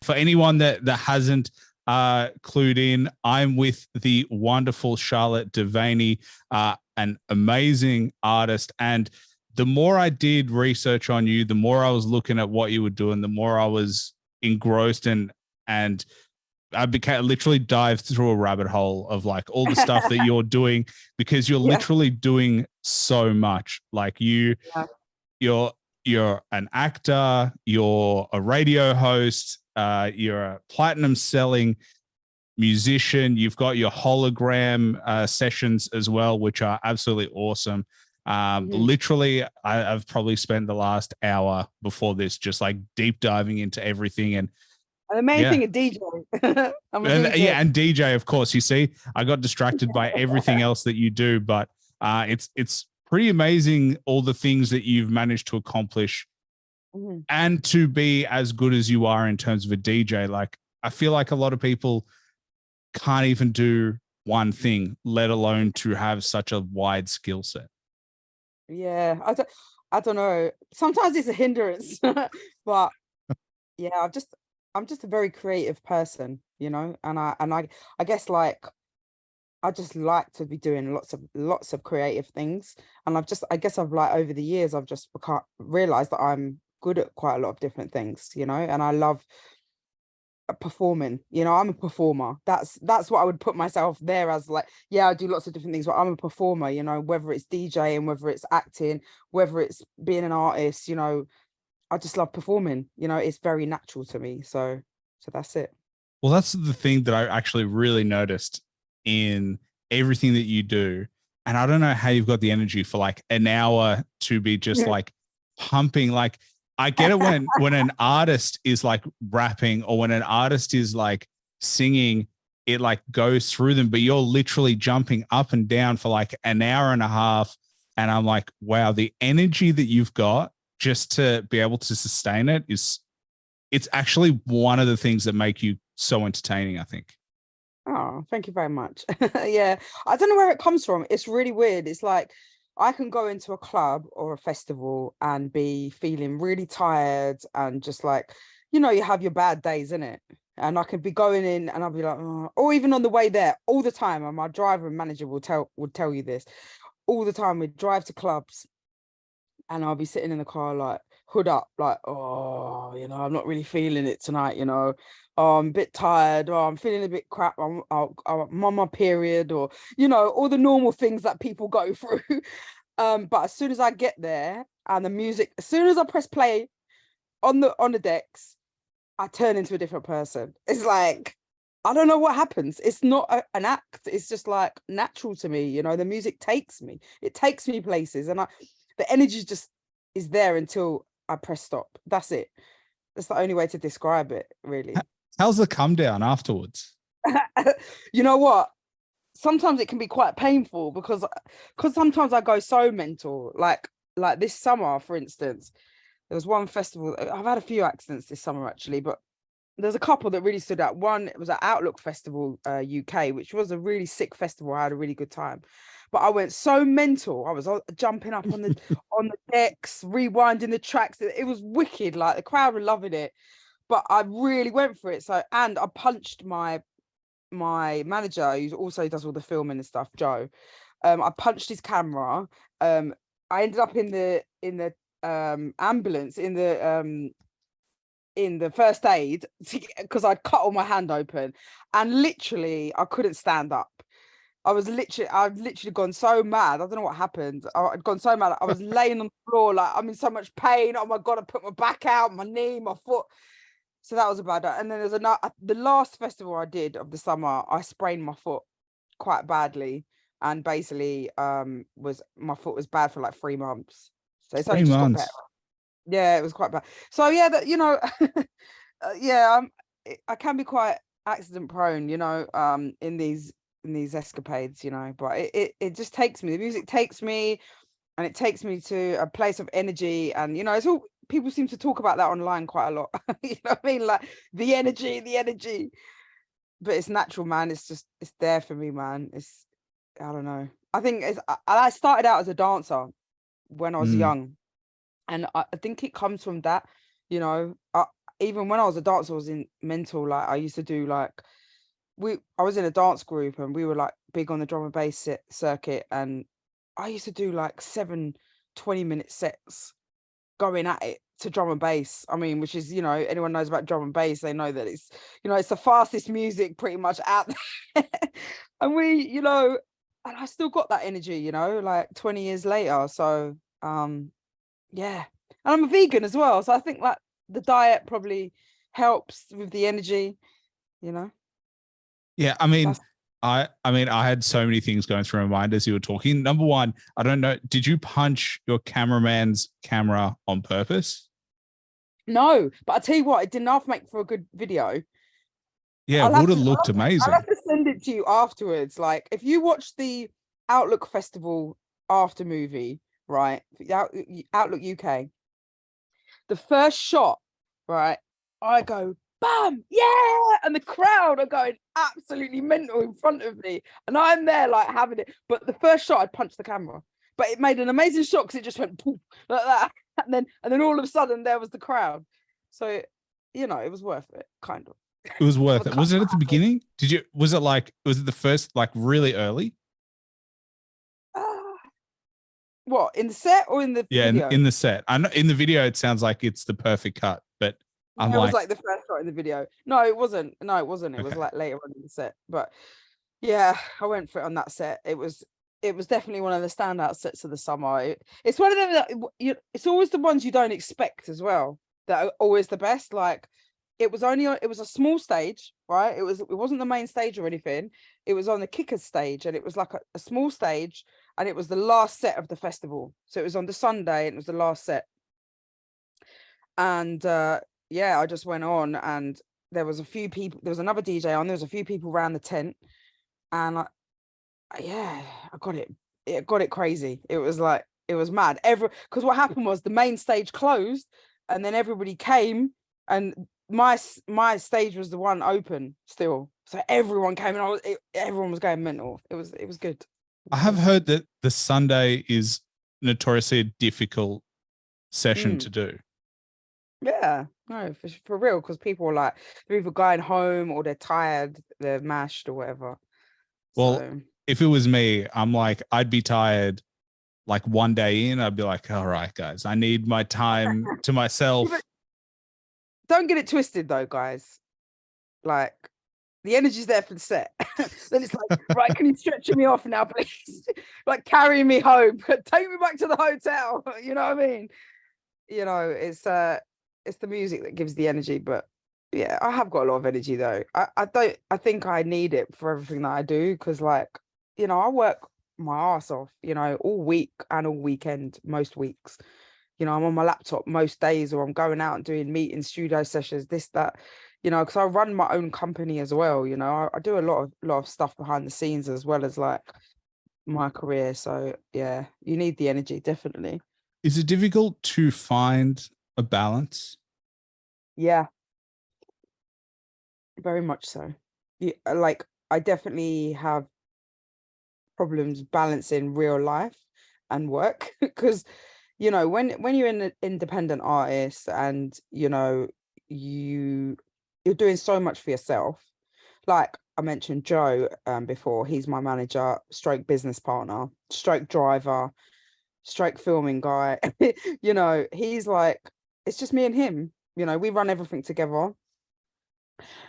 for anyone that hasn't clued in, I'm with the wonderful Charlotte Devaney, an amazing artist. And the more I did research on you, the more I was looking at what you were doing, the more I was engrossed, and I literally dived through a rabbit hole of like all the stuff that you're doing, because you're literally doing so much. Like you're an actor, you're a radio host, you're a platinum selling musician. You've got your hologram sessions as well, which are absolutely awesome. Literally, I've probably spent the last hour before this just like deep diving into everything. And the main thing is DJ. I'm a DJ. Yeah, and DJ, of course. You see, I got distracted by everything else that you do, but it's pretty amazing all the things that you've managed to accomplish and to be as good as you are in terms of a DJ. Like, I feel like a lot of people can't even do one thing, let alone to have such a wide skill set. Yeah, I don't know. Sometimes it's a hindrance, but yeah, I'm just a very creative person, you know, and I guess like I just like to be doing lots of creative things, and I guess I've like over the years I've just realized that I'm good at quite a lot of different things, you know, and I love performing. You know, I'm a performer. That's what I would put myself there as. Like, yeah, I do lots of different things, but I'm a performer, you know, whether it's DJing, whether it's acting, whether it's being an artist, you know, I just love performing, you know, it's very natural to me. So that's it. Well, that's the thing that I actually really noticed in everything that you do. And I don't know how you've got the energy for like an hour to be just like pumping. Like, I get it when an artist is like rapping, or when an artist is like singing, it like goes through them, but you're literally jumping up and down for like an hour and a half. And I'm like, wow, the energy that you've got just to be able to sustain it it's actually one of the things that make you so entertaining, I think. Oh, thank you very much. Yeah, I don't know where it comes from. It's really weird. It's like I can go into a club or a festival and be feeling really tired and just like, you know, you have your bad days, innit? And I could be going in and I'll be like, oh, or even on the way there all the time. And my driver and manager would tell you this all the time. We'd drive to clubs and I'll be sitting in the car like hood up, like, oh, you know, I'm not really feeling it tonight, you know. Oh, I'm a bit tired, or I'm feeling a bit crap, I'm on my period, or, you know, all the normal things that people go through. But as soon as I get there and the music, as soon as I press play on the decks, I turn into a different person. It's like, I don't know what happens. It's not an act. It's just like natural to me, you know. The music takes me. It takes me places, and the energy just is there until I press stop. That's it. That's the only way to describe it, really. How's the come down afterwards? You know what? Sometimes it can be quite painful because sometimes I go so mental. Like this summer, for instance, there was one festival. I've had a few accidents this summer actually, but there's a couple that really stood out. One, it was at Outlook Festival UK, which was a really sick festival. I had a really good time, but I went so mental. I was jumping up on the decks, rewinding the tracks. It was wicked. Like, the crowd were loving it, but I really went for it. So, and I punched my manager, who also does all the filming and stuff, Joe. I punched his camera. I ended up in the ambulance in the first aid because I'd cut all my hand open, and literally I couldn't stand up. I'd literally gone so mad. I don't know what happened. I'd gone so mad. I was laying on the floor like, I'm in so much pain. Oh my God, I put my back out, my knee, my foot. So that was about that. And then there's the last festival I did of the summer, I sprained my foot quite badly. And basically my foot was bad for like 3 months. So it's only just got better. Yeah, it was quite bad. So yeah, that, you know, yeah, I can be quite accident prone, you know, in these escapades, you know, but it just takes me. The music takes me, and it takes me to a place of energy. And, you know, it's all, people seem to talk about that online quite a lot. You know what I mean? Like the energy. But it's natural, man. It's there for me, man. I don't know. I think I started out as a dancer when I was young. And I think it comes from that, you know. even when I was a dancer, I was in mental. Like I used to do like I was in a dance group and we were like big on the drum and bass circuit, and I used to do like 7 20-minute sets going at it to drum and bass. I mean, which is, anyone knows about drum and bass, they know that it's, it's the fastest music pretty much out there. And and I still got that energy, like 20 years later. So yeah. And I'm a vegan as well. So I think like the diet probably helps with the energy, Yeah, I mean, I had so many things going through my mind as you were talking. Number one, I don't know, did you punch your cameraman's camera on purpose? No, but I tell you what, it didn't half make for a good video. Yeah, it would have looked amazing. I'll have to send it to you afterwards. Like if you watch the Outlook Festival after movie, right? Outlook UK, the first shot, right? I go, bam, yeah, and the crowd are going absolutely mental in front of me, and I'm there like having it. But the first shot, I punched the camera, but it made an amazing shot because it just went poof, like that, and then all of a sudden there was the crowd. So it was worth it, kind of. It was worth it. Was it at the beginning? Was it the first, like really early? What, in the set or in the video? In the set. I know in the video it sounds like it's the perfect cut, but it was like the first shot in the video. No, it wasn't. It was like later on in the set. But yeah, I went for it on that set. It was definitely one of the standout sets of the summer. It's one of them that it's always the ones you don't expect as well that are always the best. Like it was a small stage, right? It wasn't the main stage or anything. It was on the kickers stage, and it was like a small stage, and it was the last set of the festival. So it was on the Sunday, and it was the last set. And I just went on, and there was a few people. There was another DJ on. There was a few people around the tent, and I got it. It got it crazy. It was mad. Because what happened was the main stage closed, and then everybody came, and my stage was the one open still. So everyone came, and everyone was going mental. It was good. I have heard that the Sunday is notoriously a difficult session to do. Yeah, no, for real, because people are like, they're either going home or they're tired, they're mashed or whatever. Well, if it was me, I'm like, I'd be tired like one day in, I'd be like, all right, guys, I need my time to myself. Don't get it twisted though, guys. Like the energy's there for the set. Then it's like, right, can you stretch me off now, please? Like carry me home, take me back to the hotel. You know what I mean? It's the music that gives the energy. But yeah, I have got a lot of energy though. I think I need it for everything that I do, because like, I work my ass off, all week and all weekend, most weeks. I'm on my laptop most days, or I'm going out and doing meetings, studio sessions, this, that, because I run my own company as well. I do a lot of stuff behind the scenes as well as like my career. So yeah, you need the energy, definitely. Is it difficult to find a balance? Yeah, very much so. Yeah, like I definitely have problems balancing real life and work, because when you're an independent artist and you're doing so much for yourself. Like I mentioned Joe before, he's my manager, stroke business partner, stroke driver, stroke filming guy. He's like, it's just me and him. We run everything together.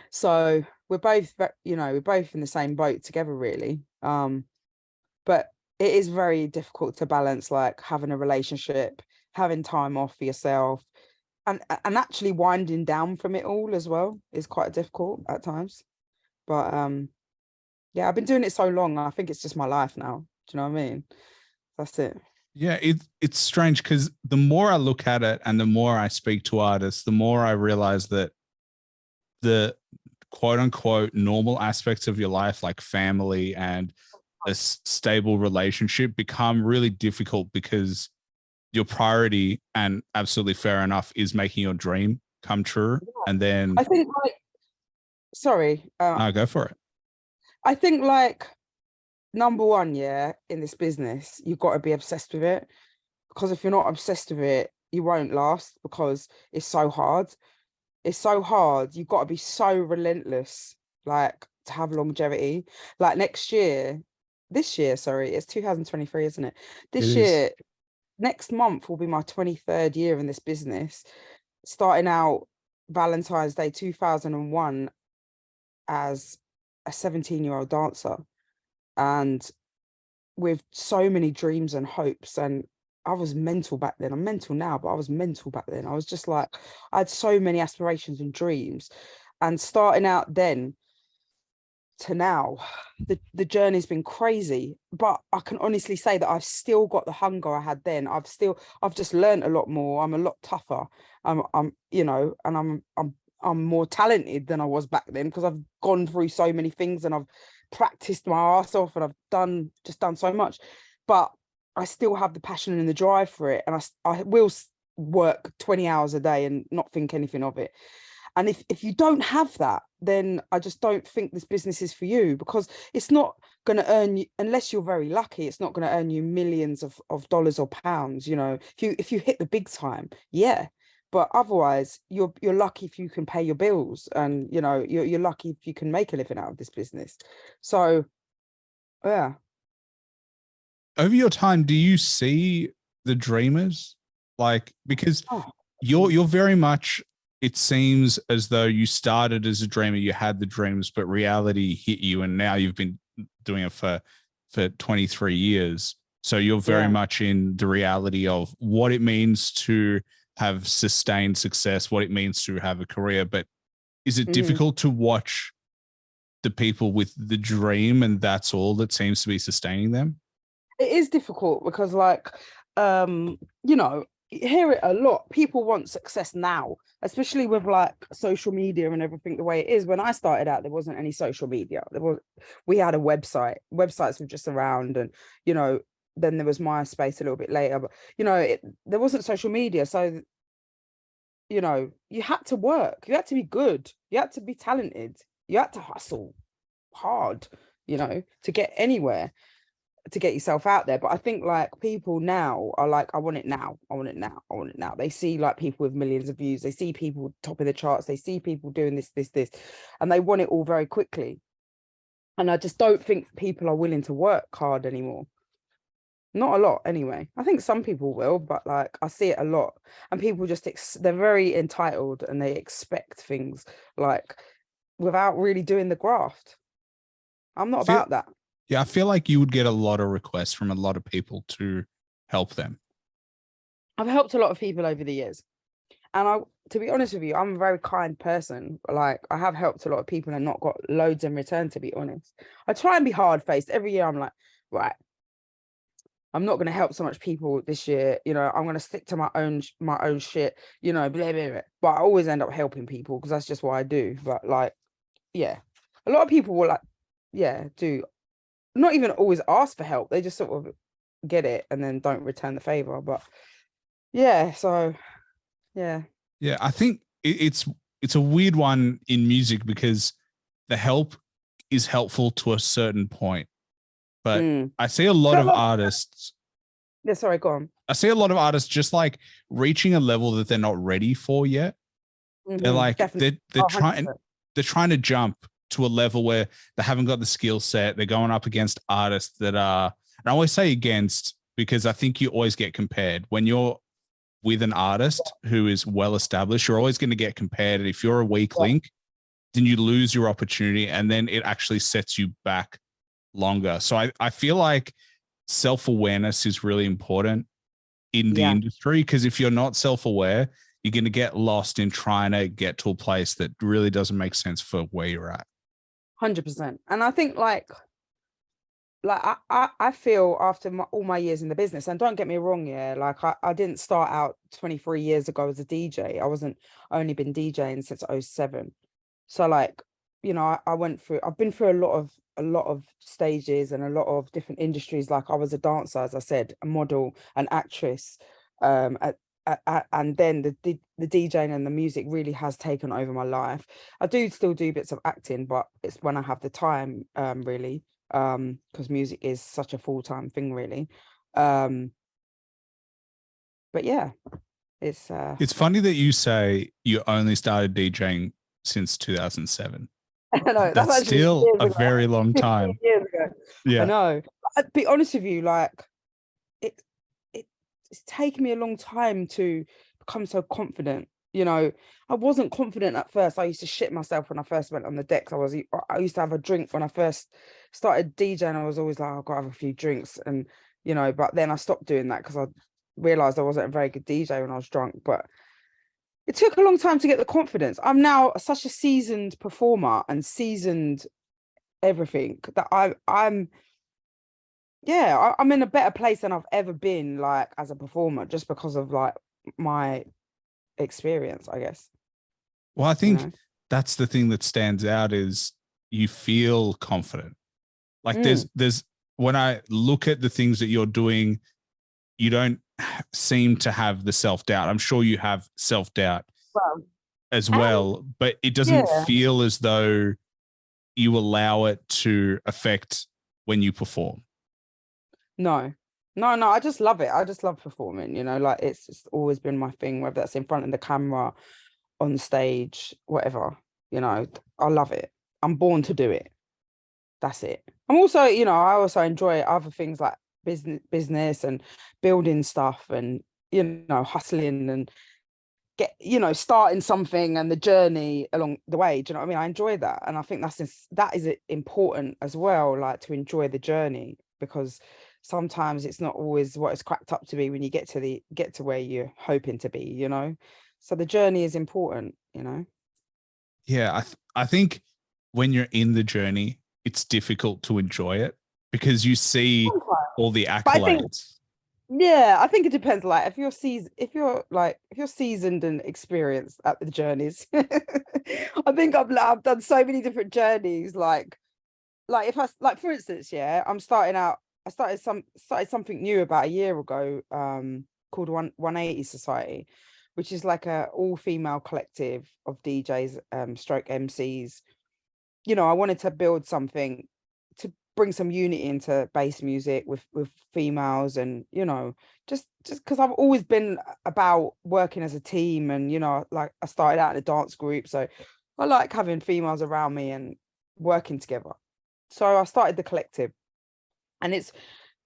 So we're both in the same boat together, really. But it is very difficult to balance, like having a relationship, having time off for yourself, and actually winding down from it all as well is quite difficult at times. But yeah, I've been doing it so long, I think it's just my life now. Do you know what I mean? That's it. Yeah, it's strange, because the more I look at it and the more I speak to artists, the more I realize that the quote unquote normal aspects of your life, like family and a stable relationship, become really difficult, because your priority, and absolutely fair enough, is making your dream come true. Yeah. And then I think sorry. No, go for it. I think like number one, in this business, you've got to be obsessed with it, because if you're not obsessed with it, you won't last, because it's so hard. It's so hard. You've got to be so relentless, like, to have longevity. Like this year, sorry, it's 2023, isn't it? It This is. year, next month will be my 23rd year in this business, starting out Valentine's Day 2001 as a 17-year-old dancer, and with so many dreams and hopes. And I was mental back then. I'm mental now, but I was mental back then. I was just like, I had so many aspirations and dreams. And starting out then to now, the journey's been crazy. But I can honestly say that I've still got the hunger I had then. I've just learned a lot more. I'm a lot tougher. I'm you know, and I'm more talented than I was back then, because I've gone through so many things and I've practiced my ass off, and I've done so much. But I still have the passion and the drive for it, and I will work 20 hours a day and not think anything of it. And if you don't have that, then I just don't think this business is for you, because it's not going to earn you, unless you're very lucky, it's not going to earn you millions of dollars or pounds. You know, if you hit the big time, yeah. But otherwise, you're lucky if you can pay your bills, and you know, you're lucky if you can make a living out of this business. So yeah. Over your time, do you see the dreamers? Like, because Oh, you're very much, it seems as though you started as a dreamer, you had the dreams, but reality hit you, and now you've been doing it for 23 years. So you're very yeah. much in the reality of what it means to have sustained success, what it means to have a career. But is it Mhm. difficult to watch the people with the dream and that's all that seems to be sustaining them? It is difficult because, like, you know, you hear it a lot. People want success now, especially with like social media and everything the way it is. When I started out, there wasn't any social media. We had a website. Websites were just around, and you know, then there was MySpace a little bit later. But you know, there wasn't social media, so you know, you had to work. You had to be good. You had to be talented. You had to hustle hard, you know, to get anywhere, to get yourself out there. But I think like people now are like, I want it now. I want it now. I want it now. They see like people with millions of views. They see people top of the charts. They see people doing this, and they want it all very quickly. And I just don't think people are willing to work hard anymore. Not a lot anyway. I think some people will, but like I see it a lot. And people just, they're very entitled, and they expect things like without really doing the graft. I'm not Feel about that. Yeah, I feel like you would get a lot of requests from a lot of people to help them. I've helped a lot of people over the years. And to be honest with you, I'm a very kind person. Like, I have helped a lot of people and not got loads in return, to be honest. I try and be hard faced. Every year I'm like, right, I'm not going to help so much people this year. You know, I'm going to stick to my own shit, you know, blah, blah, blah. But I always end up helping people because that's just what I do. But like, yeah, a lot of people will like, yeah, do not even always ask for help. They just sort of get it and then don't return the favor. But yeah, so yeah. Yeah, I think it's a weird one in music because the help is helpful to a certain point, but Mm. I see a lot of artists. Yeah, sorry, go on. I see a lot of artists just like reaching a level that they're not ready for yet. They're like Definitely. they're Oh, trying 100%. they're trying to jump to a level where they haven't got the skill set. They're going up against artists that are, and I always say against because I think you always get compared when you're with an artist who is well established. You're always going to get compared. And if you're a weak Yeah, link, then you lose your opportunity, and then it actually sets you back longer. So I feel like self-awareness is really important in the yeah, industry, because if you're not self-aware, you're going to get lost in trying to get to a place that really doesn't make sense for where you're at. 100%. And I think like I feel after all my years in the business, and don't get me wrong, yeah, like I didn't start out 23 years ago as a DJ. I wasn't only been DJing since '07. So like, you know, I've been through a lot of stages and a lot of different industries. Like I was a dancer, as I said, a model, an actress, and then the DJing and the music really has taken over my life. I do still do bits of acting, but it's when I have the time, really, because music is such a full-time thing, really. Um, but yeah, It's funny that you say you only started DJing since 2007. I know That's that's actually still years a ago, very long 15 time. years ago. I Yeah. know. I'll be honest with you, like it, it's taken me a long time to become so confident. You know, I wasn't confident at first. I used to shit myself when I first went on the decks. I used to have a drink when I first started DJing. I was always like, I've got to have a few drinks, and you know, but then I stopped doing that because I realized I wasn't a very good DJ when I was drunk. But it took a long time to get the confidence. I'm now such a seasoned performer and seasoned everything that I'm yeah, I'm in a better place than I've ever been, like as a performer, just because of like my experience, I guess. Well, I You think know. that's the thing that stands out is you feel confident. Like Mm. there's when I look at the things that you're doing, you don't seem to have the self-doubt. I'm sure you have self-doubt Well, as um, well, but it doesn't yeah, feel as though you allow it to affect when you perform. no, no. I just love it. I just love performing. You know, like it's just always been my thing, whether that's in front of the camera, on stage, whatever. You know, I love it. I'm born to do it. That's it. I'm also, you know, I also enjoy other things like business and building stuff and you know, hustling and you know, starting something and the journey along the way. Do you know what I mean? I enjoy that, and I think that is important as well, like to enjoy the journey, because sometimes it's not always what it's cracked up to be when you get to where you're hoping to be, you know. So the journey is important, you know. Yeah, I think when you're in the journey, it's difficult to enjoy it because you see all the But I think, accolades. yeah, I think it depends. Like if you're seasoned and experienced at the journeys, I think I've done so many different journeys. Like if I like for instance, yeah, I'm starting out. I started something new about a year ago, called 180 Society, which is like a all female collective of DJs, stroke MCs. You know, I wanted to build something to bring some unity into bass music with females, and you know, just because I've always been about working as a team, and you know, like I started out in a dance group, so I like having females around me and working together. So I started the collective, and it's,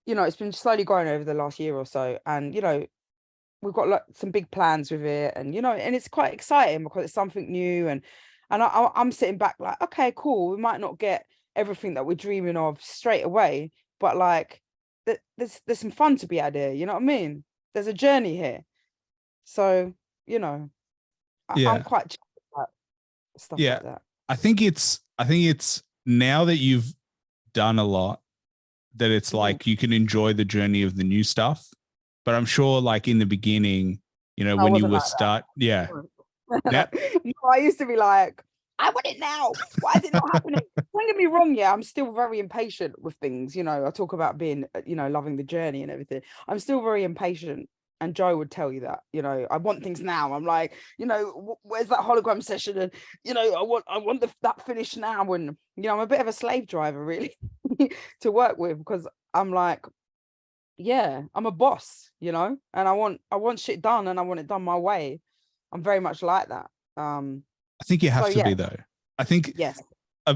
you know, it's been slowly growing over the last year or so, and you know, we've got like some big plans with it, and you know, and it's quite exciting because it's something new, and I'm sitting back like, okay, cool, we might not get everything that we're dreaming of straight away, but like there's some fun to be had here, you know what I mean? There's a journey here. So you know, I'm Yeah. quite chill about stuff Yeah. like that. I think it's now that you've done a lot that it's Mm. like you can enjoy the journey of the new stuff. But I'm sure like in the beginning, I when you wasn't were like start, yeah. Now, that. No, I used to be like, I want it now. Why is it not happening? Don't get me wrong, yeah, I'm still very impatient with things. You know, I talk about being, you know, loving the journey and everything. I'm still very impatient. And Joe would tell you that, you know, I want things now. I'm like, you know, where's that hologram session? And, you know, I want that finish now. And, you know, I'm a bit of a slave driver, really, to work with, because I'm like, yeah, I'm a boss, you know, and I want shit done, and I want it done my way. I'm very much like that. I think you So have to yeah, be though. I think yes.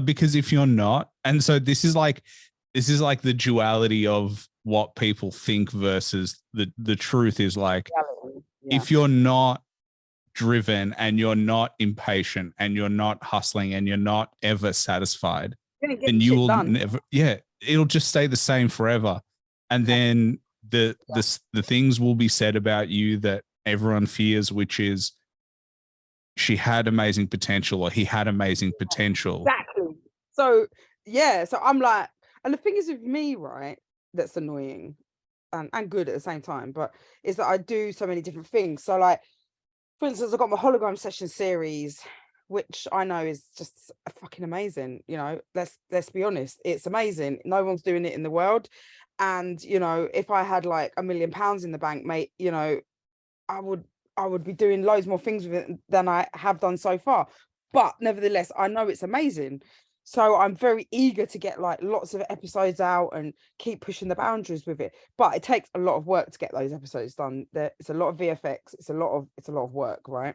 because if you're not, and so this is like the duality of what people think versus the truth is like Reality. Yeah. if you're not driven and you're not impatient and you're not hustling and you're not ever satisfied, You're gonna get then your you shit will done. never, yeah, it'll just stay the same forever. And Yeah. then the things will be said about you that everyone fears, which is she had amazing potential or he had amazing potential. Exactly. So yeah, so I'm like, and the thing is with me, right, that's annoying and good at the same time, but is that I do so many different things. So like, for instance, I've got my hologram session series, which I know is just fucking amazing. You know, let's be honest, it's amazing. No one's doing it in the world. And you know, if I had like £1 million in the bank, mate, you know, I would I would be doing loads more things with it than I have done so far. But nevertheless, I know it's amazing. So I'm very eager to get like lots of episodes out and keep pushing the boundaries with it. But it takes a lot of work to get those episodes done. It's a lot of VFX. It's a lot of work, right?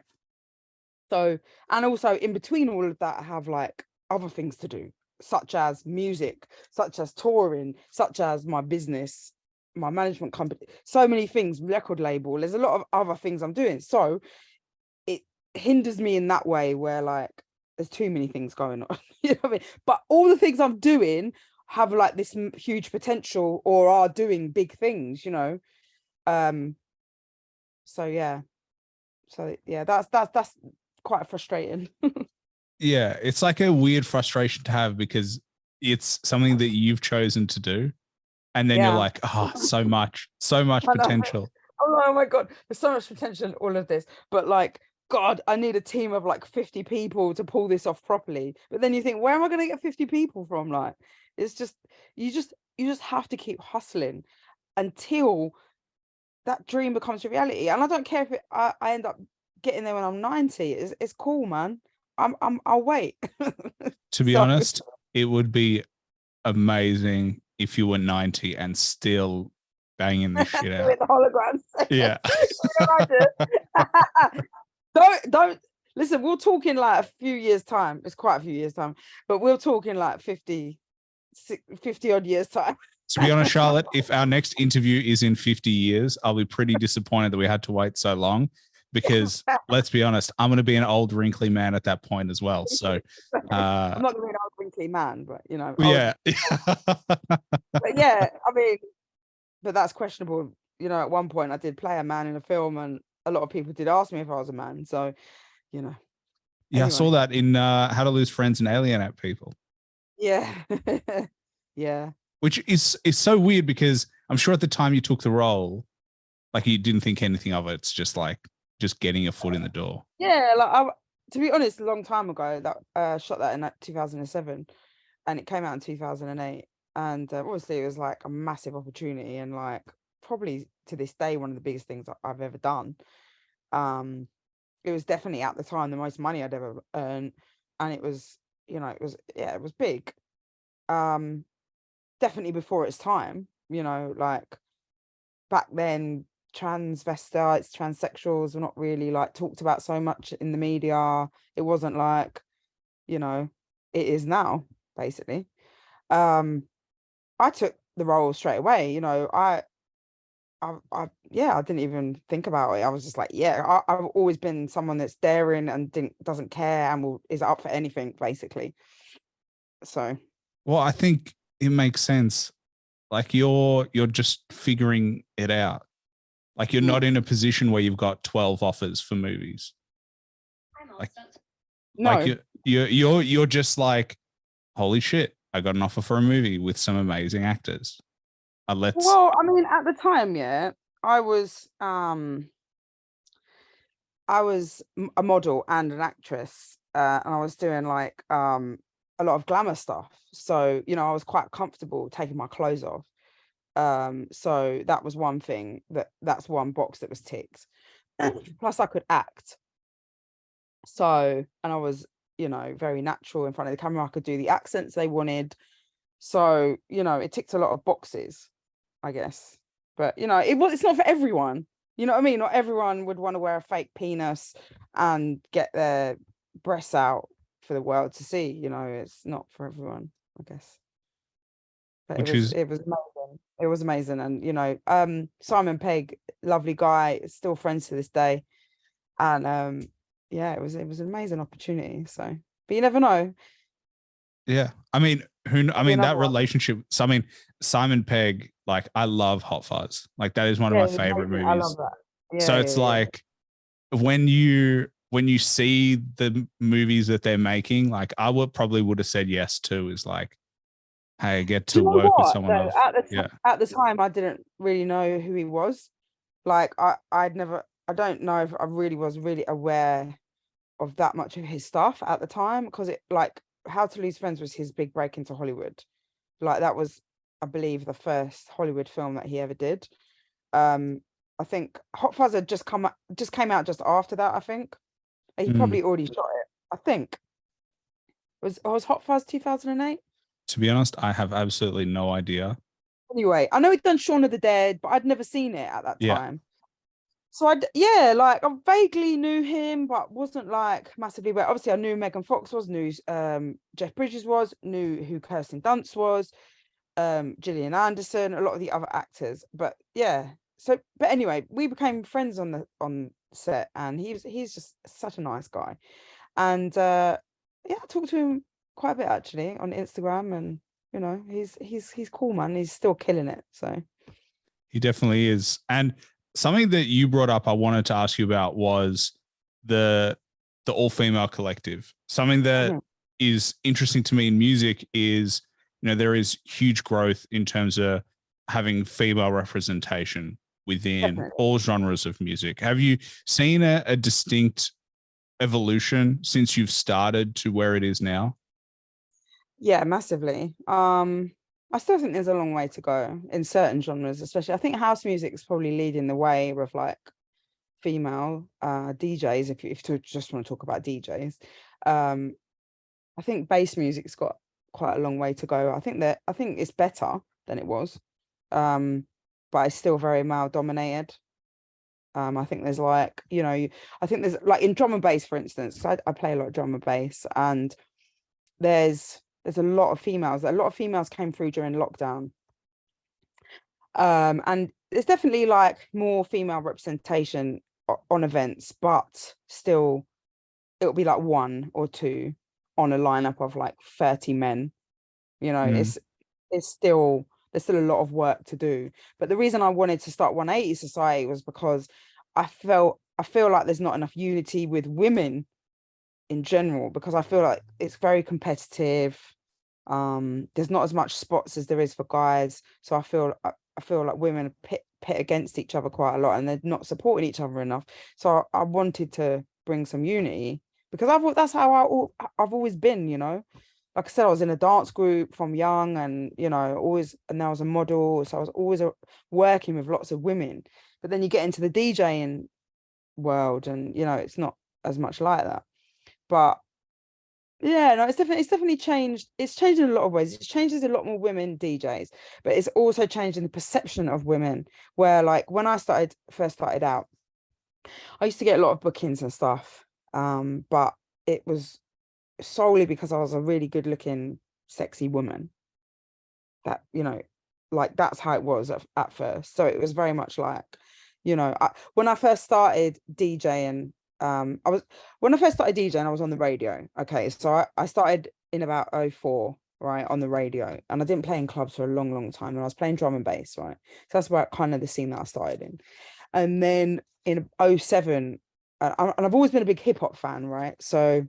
So, and also in between all of that, I have like other things to do, such as music, such as touring, such as my business, my management company, so many things, record label. There's a lot of other things I'm doing. So it hinders me in that way where like there's too many things going on. You know what I mean? But all the things I'm doing have like this huge potential or are doing big things, you know. So yeah. So yeah, that's quite frustrating. Yeah, it's like a weird frustration to have because it's something that you've chosen to do. And then you're Yeah. like, oh, so much I know. potential. Oh my God, there's so much potential in all of this. But like, God, I need a team of like 50 people to pull this off properly. But then you think, where am I going to get 50 people from? Like, it's just, you just have to keep hustling until that dream becomes a reality. And I don't care if I end up getting there when I'm 90. It's cool, man. I'll wait. To be So honest, it would be amazing if you were 90 and still banging this shit out. with the holograms. Yeah. don't listen, we'll talk in like a few years time. It's quite a few years time, but we'll talk in like 50 odd years time. To be honest, Charlotte, if our next interview is in 50 years, I'll be pretty disappointed that we had to wait so long because let's be honest, I'm going to be an old wrinkly man at that point as well. So I'm not going to be an old wrinkly man, but you know, yeah. but yeah, I mean, but that's questionable. You know, at one point I did play a man in a film and a lot of people did ask me if I was a man. So, you know. Yeah, anyway. I saw that in How to Lose Friends and Alienate People. Yeah. Yeah. Which is so weird because I'm sure at the time you took the role, like you didn't think anything of it. It's just like just getting a foot in the door. Yeah, like to be honest, a long time ago that shot that in 2007 and it came out in 2008. And obviously it was like a massive opportunity and like probably to this day one of the biggest things I've ever done. It was definitely at the time the most money I'd ever earned, and it was, you know, it was big. Definitely before its time, you know, like back then transvestites, transsexuals were not really like talked about so much in the media. It wasn't like, you know, it is now, basically. I took the role straight away, you know. I didn't even think about it. I was just like, yeah, I've always been someone that's daring and doesn't care and is up for anything, basically. So, well, I think it makes sense. Like you're just figuring it out. Like you're not in a position where you've got 12 offers for movies. Like, no. Like you're just like, holy shit, I got an offer for a movie with some amazing actors. Well, I mean, at the time, yeah, I was a model and an actress, and I was doing like a lot of glamour stuff. So, you know, I was quite comfortable taking my clothes off. So that was one thing that's one box that was ticked. Plus I could act. So, and I was, you know, very natural in front of the camera. I could do the accents they wanted. So, you know, it ticked a lot of boxes, I guess. But, you know, it's not for everyone. You know what I mean? Not everyone would want to wear a fake penis and get their breasts out for the world to see. You know, it's not for everyone, I guess. But it was amazing. It was amazing. And, you know, Simon Pegg, lovely guy, still friends to this day. And yeah, it was an amazing opportunity. So, but you never know. Yeah. I mean, that relationship. So, I mean, Simon Pegg, like I love Hot Fuzz. Like that is one of my favorite movies. I love that. Yeah, so it's like when you see the movies that they're making, like I would have said yes to, is like, hey, I get to work with someone else. At the time, I didn't really know who he was. Like I don't know if I really was really aware of that much of his stuff at the time, because it like How to Lose Friends was his big break into Hollywood. Like that was, I believe, the first Hollywood film that he ever did. I think Hot Fuzz had just came out just after that. I think he probably already shot it, I think. Was Hot Fuzz 2008? To be honest, I have absolutely no idea. Anyway, I know he'd done Shaun of the Dead, but I'd never seen it at that Yeah. time. So yeah, like I vaguely knew him, but wasn't like massively. But obviously, I knew Megan Fox was, knew Jeff Bridges was, knew who Kirsten Dunst was, Gillian Anderson, a lot of the other actors. But yeah, so but anyway, we became friends on set, and he's just such a nice guy. And yeah, I talked to him quite a bit actually on Instagram, and you know, he's cool, man. He's still killing it. So He definitely is. And something that you brought up I wanted to ask you about was the all-female collective. Something that is interesting to me in music is, you know, there is huge growth in terms of having female representation within all genres of music. Have you seen a distinct evolution since you've started to where it is now? Yeah, massively. I still think there's a long way to go in certain genres, especially. I think house music is probably leading the way with like female DJs. If you just want to talk about DJs, I think bass music's got quite a long way to go. I think it's better than it was, but it's still very male dominated. I think there's like, you know, I think there's like in drum and bass, for instance, I play a lot of drum and bass, and there's a lot of females. A lot of females came through during lockdown. And there's definitely like more female representation on events, but still it'll be like one or two on a lineup of like 30 men. You know, it's still, there's still a lot of work to do. But the reason I wanted to start 180 Society was because I feel like there's not enough unity with women in general, because I feel like it's very competitive. There's not as much spots as there is for guys, so I feel like women pit against each other quite a lot, and they're not supporting each other enough. So I wanted to bring some unity, because that's how I've always been, you know. Like I said, I was in a dance group from young, and you know, always, and I was a model, so I was always working with lots of women. But then you get into the DJing world, and you know, it's not as much like that. But yeah, no, it's definitely changed. It's changed in a lot of ways. It's changed, a lot more women DJs, but it's also changed in the perception of women. Where like when I first started out, I used to get a lot of bookings and stuff, but it was solely because I was a really good looking, sexy woman. That, you know, like that's how it was at first. So it was very much like, you know, when I first started DJing, when I first started DJing, I was on the radio. Okay, so I started in about 04, right, on the radio, and I didn't play in clubs for a long time, and I was playing drum and bass, right. So that's where kind of the scene that I started in. And then in 07, and I've always been a big hip hop fan, right? So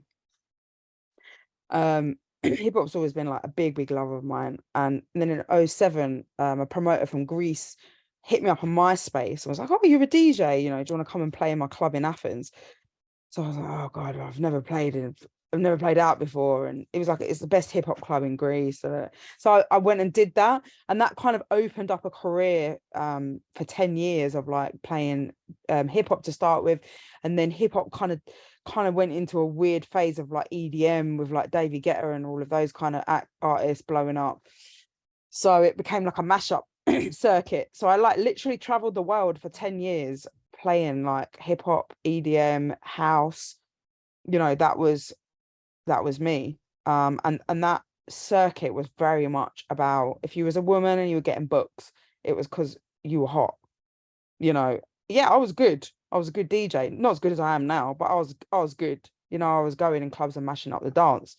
hip hop's always been like a big love of mine. And then in 07, a promoter from Greece hit me up on MySpace. I was like, oh, you're a DJ, you know, do you want to come and play in my club in Athens? So I was like, oh God, I've never played out before. And it was like, it's the best hip hop club in Greece. So I went and did that. And that kind of opened up a career for 10 years of like playing hip hop to start with. And then hip hop kind of went into a weird phase of like EDM with like David Guetta and all of those kind of artists blowing up. So it became like a mashup circuit. So I like literally traveled the world for 10 years playing like hip hop, EDM, house. You know, that was me. And that circuit was very much about, if you was a woman and you were getting books, it was because you were hot. You know, yeah, I was good. I was a good DJ, not as good as I am now, but I was good. You know, I was going in clubs and mashing up the dance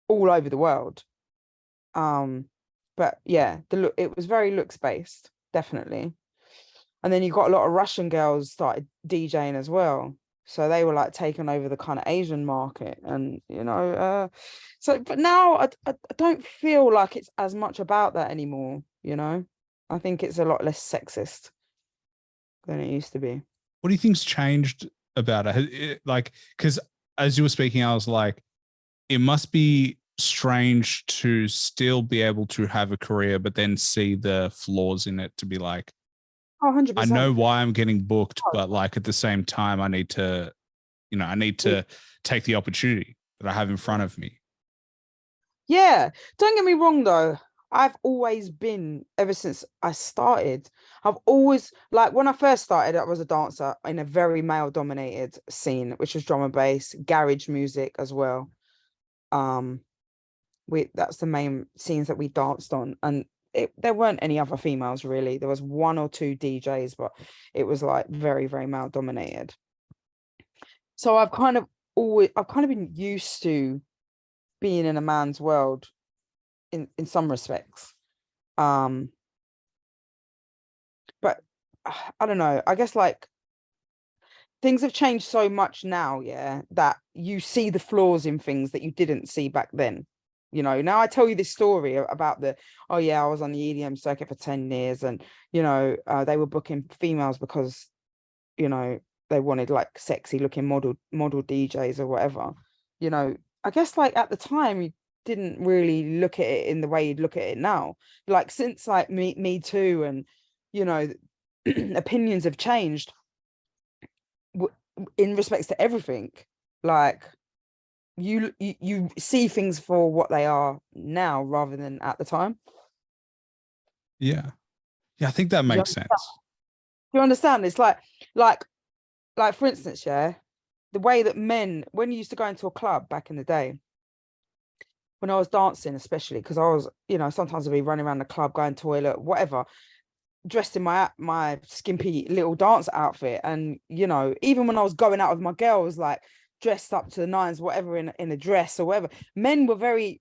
all over the world. But yeah, it was very looks based, definitely. And then you got a lot of Russian girls started DJing as well. So they were like taking over the kind of Asian market, and you know, but now I don't feel like it's as much about that anymore. You know, I think it's a lot less sexist than it used to be. What do you think's changed about it? Like, because as you were speaking, I was like, it must be strange to still be able to have a career, but then see the flaws in it, to be like, oh, 100%. I know why I'm getting booked, but like at the same time, I need to take the opportunity that I have in front of me. Yeah, don't get me wrong though. I've always been, ever since I started, I've always, like when I first started, I was a dancer in a very male dominated scene, which was drum and bass, garage music as well. Um, that's the main scenes that we danced on. And there weren't any other females really. There was one or two DJs, but it was like very, very male dominated. So I've kind of been used to being in a man's world in some respects. Um, but I don't know. I guess like things have changed so much now, yeah, that you see the flaws in things that you didn't see back then. You know, now I tell you this story about oh yeah, I was on the EDM circuit for 10 years and, they were booking females because, you know, they wanted like sexy looking model DJs or whatever. You know, I guess like at the time you didn't really look at it in the way you'd look at it now. Like since like Me Too and, you know, opinions have changed in respects to everything. Like you see things for what they are now rather than at the time. Yeah. Yeah, I think that makes sense. Do you understand? It's like for instance, yeah, the way that men, when you used to go into a club back in the day, when I was dancing, especially because I was, sometimes I'd be running around the club, going toilet, whatever, dressed in my skimpy little dance outfit, and even when I was going out with my girls, like dressed up to the nines, whatever, in a dress or whatever, men were very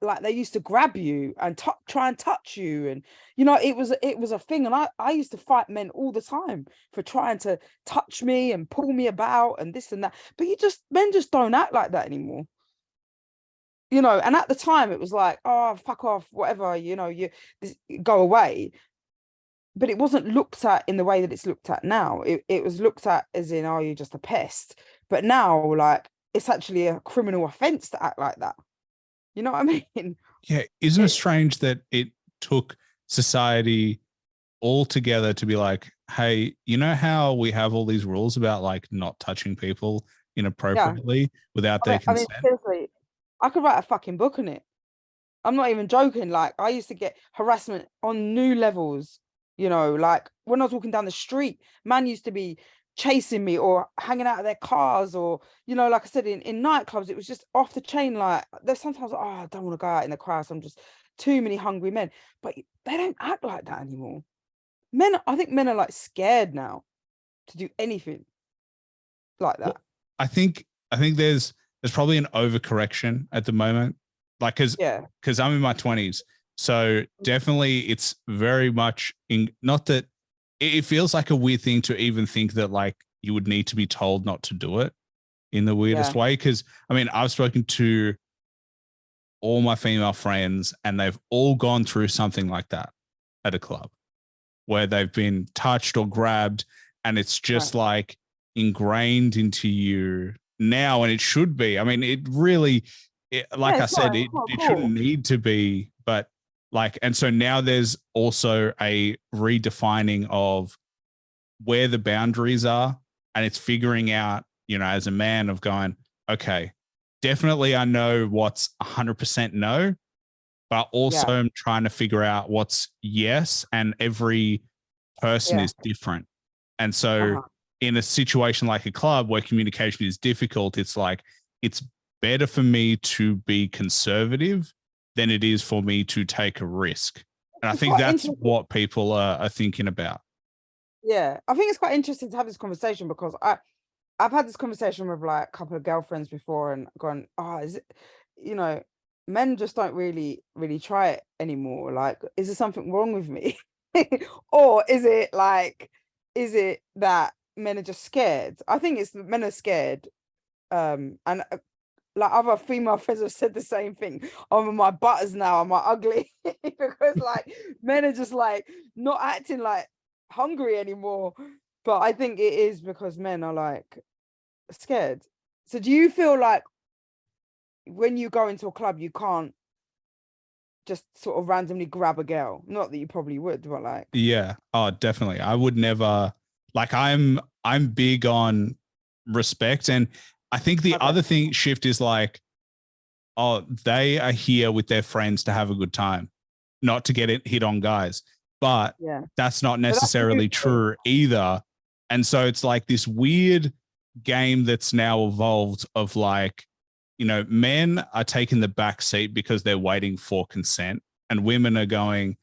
like they used to grab you and try and touch you, and it was a thing, and I used to fight men all the time for trying to touch me and pull me about and this and that, but men just don't act like that anymore. And at the time it was like, oh, fuck off, whatever, go away. But it wasn't looked at in the way that it's looked at now. It was looked at as in, oh, you're just a pest. But now, like, it's actually a criminal offense to act like that. You know what I mean? Yeah. Isn't it strange that it took society all together to be like, hey, you know how we have all these rules about like not touching people inappropriately without their consent? Seriously, I could write a fucking book on it. I'm not even joking. Like, I used to get harassment on new levels, like when I was walking down the street, man used to be chasing me or hanging out of their cars, or, like I said, in nightclubs, it was just off the chain. Like, there's sometimes, oh, I don't want to go out in the crowd, so I'm just too many hungry men. But they don't act like that anymore. I think men are like scared now to do anything like that. Well, I think there's probably an overcorrection at the moment, like because I'm in my 20s, so definitely it's very much not that it feels like a weird thing to even think that like you would need to be told not to do it in the weirdest way, because I mean I've spoken to all my female friends and they've all gone through something like that at a club where they've been touched or grabbed, and it's just like ingrained into you now, and it should be. I mean, it really, like I said, it shouldn't need to be, but like, and so now there's also a redefining of where the boundaries are, and it's figuring out, as a man, of going, okay, definitely I know what's 100% no, but also I'm trying to figure out what's yes, and every person is different. And so in a situation like a club where communication is difficult, it's like, it's better for me to be conservative than it is for me to take a risk. And I think that's what people are thinking about. Yeah, I think it's quite interesting to have this conversation, because I've had this conversation with like a couple of girlfriends before and gone, oh, is it, men just don't really try it anymore. Like, is there something wrong with me? Or is it that men are just scared? I think it's men are scared. And like other female friends have said the same thing. Oh, my butters now, am I ugly? Because like men are just like not acting like hungry anymore. But I think it is because men are like scared. So do you feel like when you go into a club you can't just sort of randomly grab a girl? Not that you probably would, but like, yeah, oh, definitely. I would never, like, I'm big on respect, and I think the other thing shift is like, oh, they are here with their friends to have a good time, not to get it hit on guys. But Yeah. that's not But that's necessarily true either. And so it's like this weird game that's now evolved of like, you know, men are taking the back seat because they're waiting for consent, and women are going,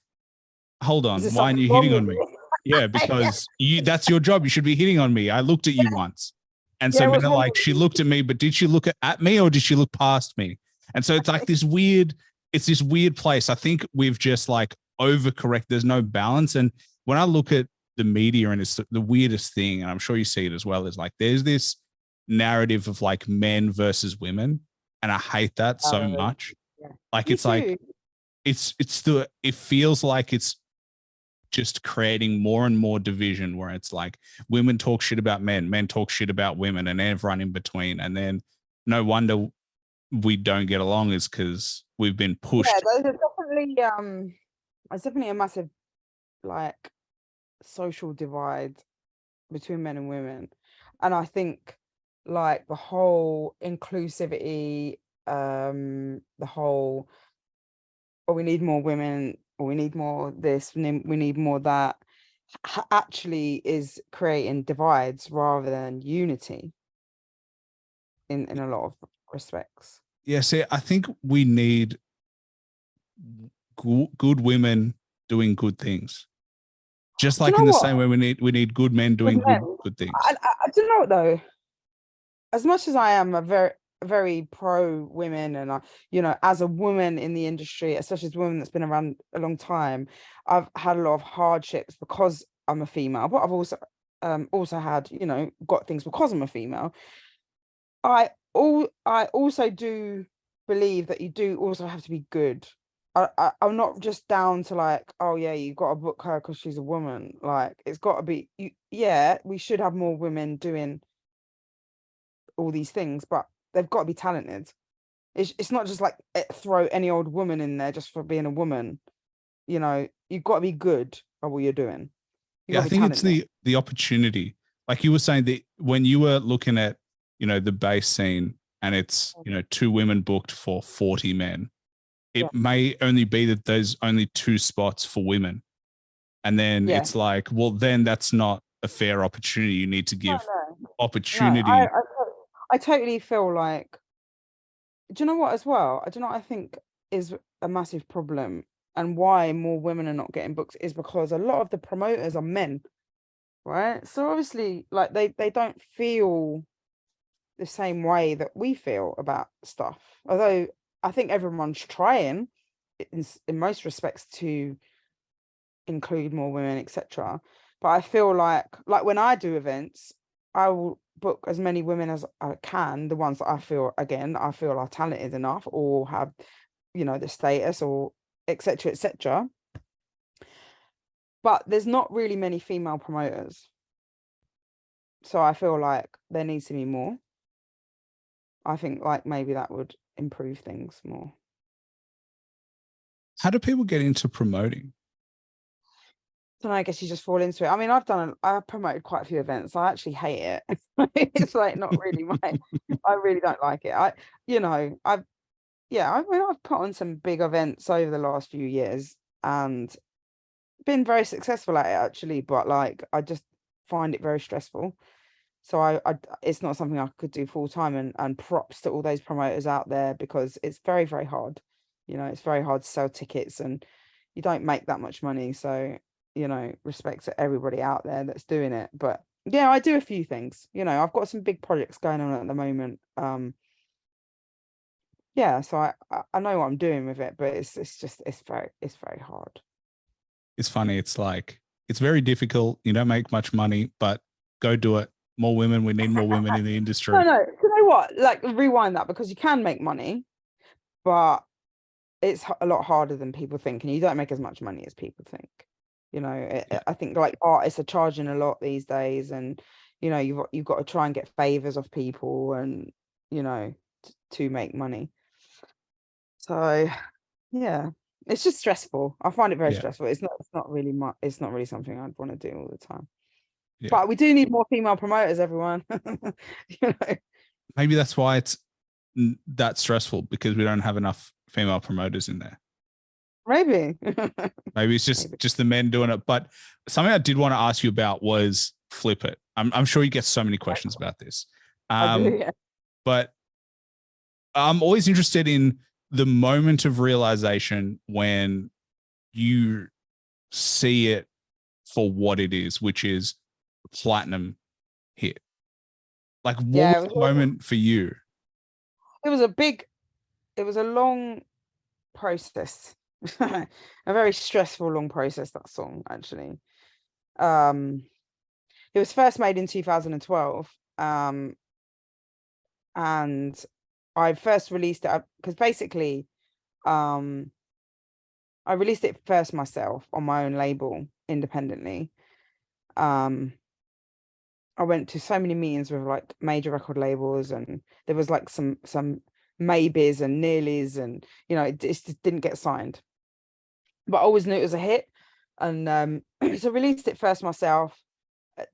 hold on, Is there why aren't something you wrong hitting with on me? it? Yeah, Yeah. because that's your job. You should be hitting on me. I looked at you once. And so Yeah, men what's are wrong like, with she you? looked at me, but did she look at me or did she look past me? And so it's like this weird, it's this weird place. I think we've just like overcorrect. There's no balance. And when I look at the media, and it's the weirdest thing, and I'm sure you see it as well, is like there's this narrative of like men versus women. And I hate that so much. Yeah. Like Me it's like too. it feels like it's just creating more and more division where it's like women talk shit about men, men talk shit about women, and everyone in between. And then no wonder we don't get along is because we've been Yeah, pushed. there's definitely a massive like social divide between men and women. And I think like the whole inclusivity, the whole, oh, we need more women, or we need more this, we need more that, actually is creating divides rather than unity in a lot of respects. Yeah, see, I think we need good women doing good things. Just Do you like know in the what? same way we need good men With doing men, good things. I do you know what though? As much as I am a very pro women, and I, as a woman in the industry, especially as a woman that's been around a long time, I've had a lot of hardships because I'm a female, but I've also had, got things because I'm a female. I also do believe that you do also have to be good. I'm not just down to like, oh yeah, you've got to book her because she's a woman. Like it's got to be you. Yeah, we should have more women doing all these things, but they've got to be talented. It's not just like throw any old woman in there just for being a woman. You've got to be good at what you're doing. You've Yeah, got I to be think it's talented. the opportunity. Like you were saying that when you were looking at, the bass scene and it's, two women booked for 40 men, Yeah, it may only be that there's only two spots for women. And then yeah. it's like, well, then that's not a fair opportunity. You need to No, give no, no. I, opportunity. I I totally feel like, do you know what as well? I do you know what I think is a massive problem, and why more women are not getting books is because a lot of the promoters are men, right? So obviously, like they don't feel the same way that we feel about stuff. Although I think everyone's trying in most respects to include more women, etc. But I feel like when I do events, I will book as many women as I can, the ones that I feel are talented enough or have, the status or etc. etc. But there's not really many female promoters. So I feel like there needs to be more. I think like maybe that would improve things more. How do people get into promoting? So I guess you just fall into it. I mean, I've promoted quite a few events. I actually hate it. It's like not really I really don't like it. I've put on some big events over the last few years and been very successful at it actually, but like I just find it very stressful. So it's not something I could do full time, and props to all those promoters out there because it's very, very hard. It's very hard to sell tickets and you don't make that much money. So, respect to everybody out there that's doing it. But yeah, I do a few things. I've got some big projects going on at the moment. Yeah, so I know what I'm doing with it, but it's very hard. It's funny. It's like, it's very difficult. You don't make much money, but go do it. More women. We need more women in the industry. No, you know what? Like rewind that, because you can make money, but it's a lot harder than people think, and you don't make as much money as people think. Yeah. I think like artists are charging a lot these days, and you've got to try and get favors of people, and to make money. So yeah, it's just stressful. I find it very Yeah. stressful. It's not really something I'd want to do all the time. Yeah. But we do need more female promoters, everyone. you know Maybe that's why it's that stressful because we don't have enough female promoters in there. Maybe. Maybe it's just the men doing it. But something I did want to ask you about was Flip It. I'm sure you get so many questions about this. I do, yeah. But I'm always interested in the moment of realization when you see it for what it is, which is a platinum hit. Like, what was the moment for you? It was a long process. A very stressful, long process, that song, actually. It was first made in 2012. And I first released it because basically, I released it first myself on my own label independently. I went to so many meetings with like major record labels, and there was like some maybes and nearlies, and it just didn't get signed. But I always knew it was a hit, and so released it first myself,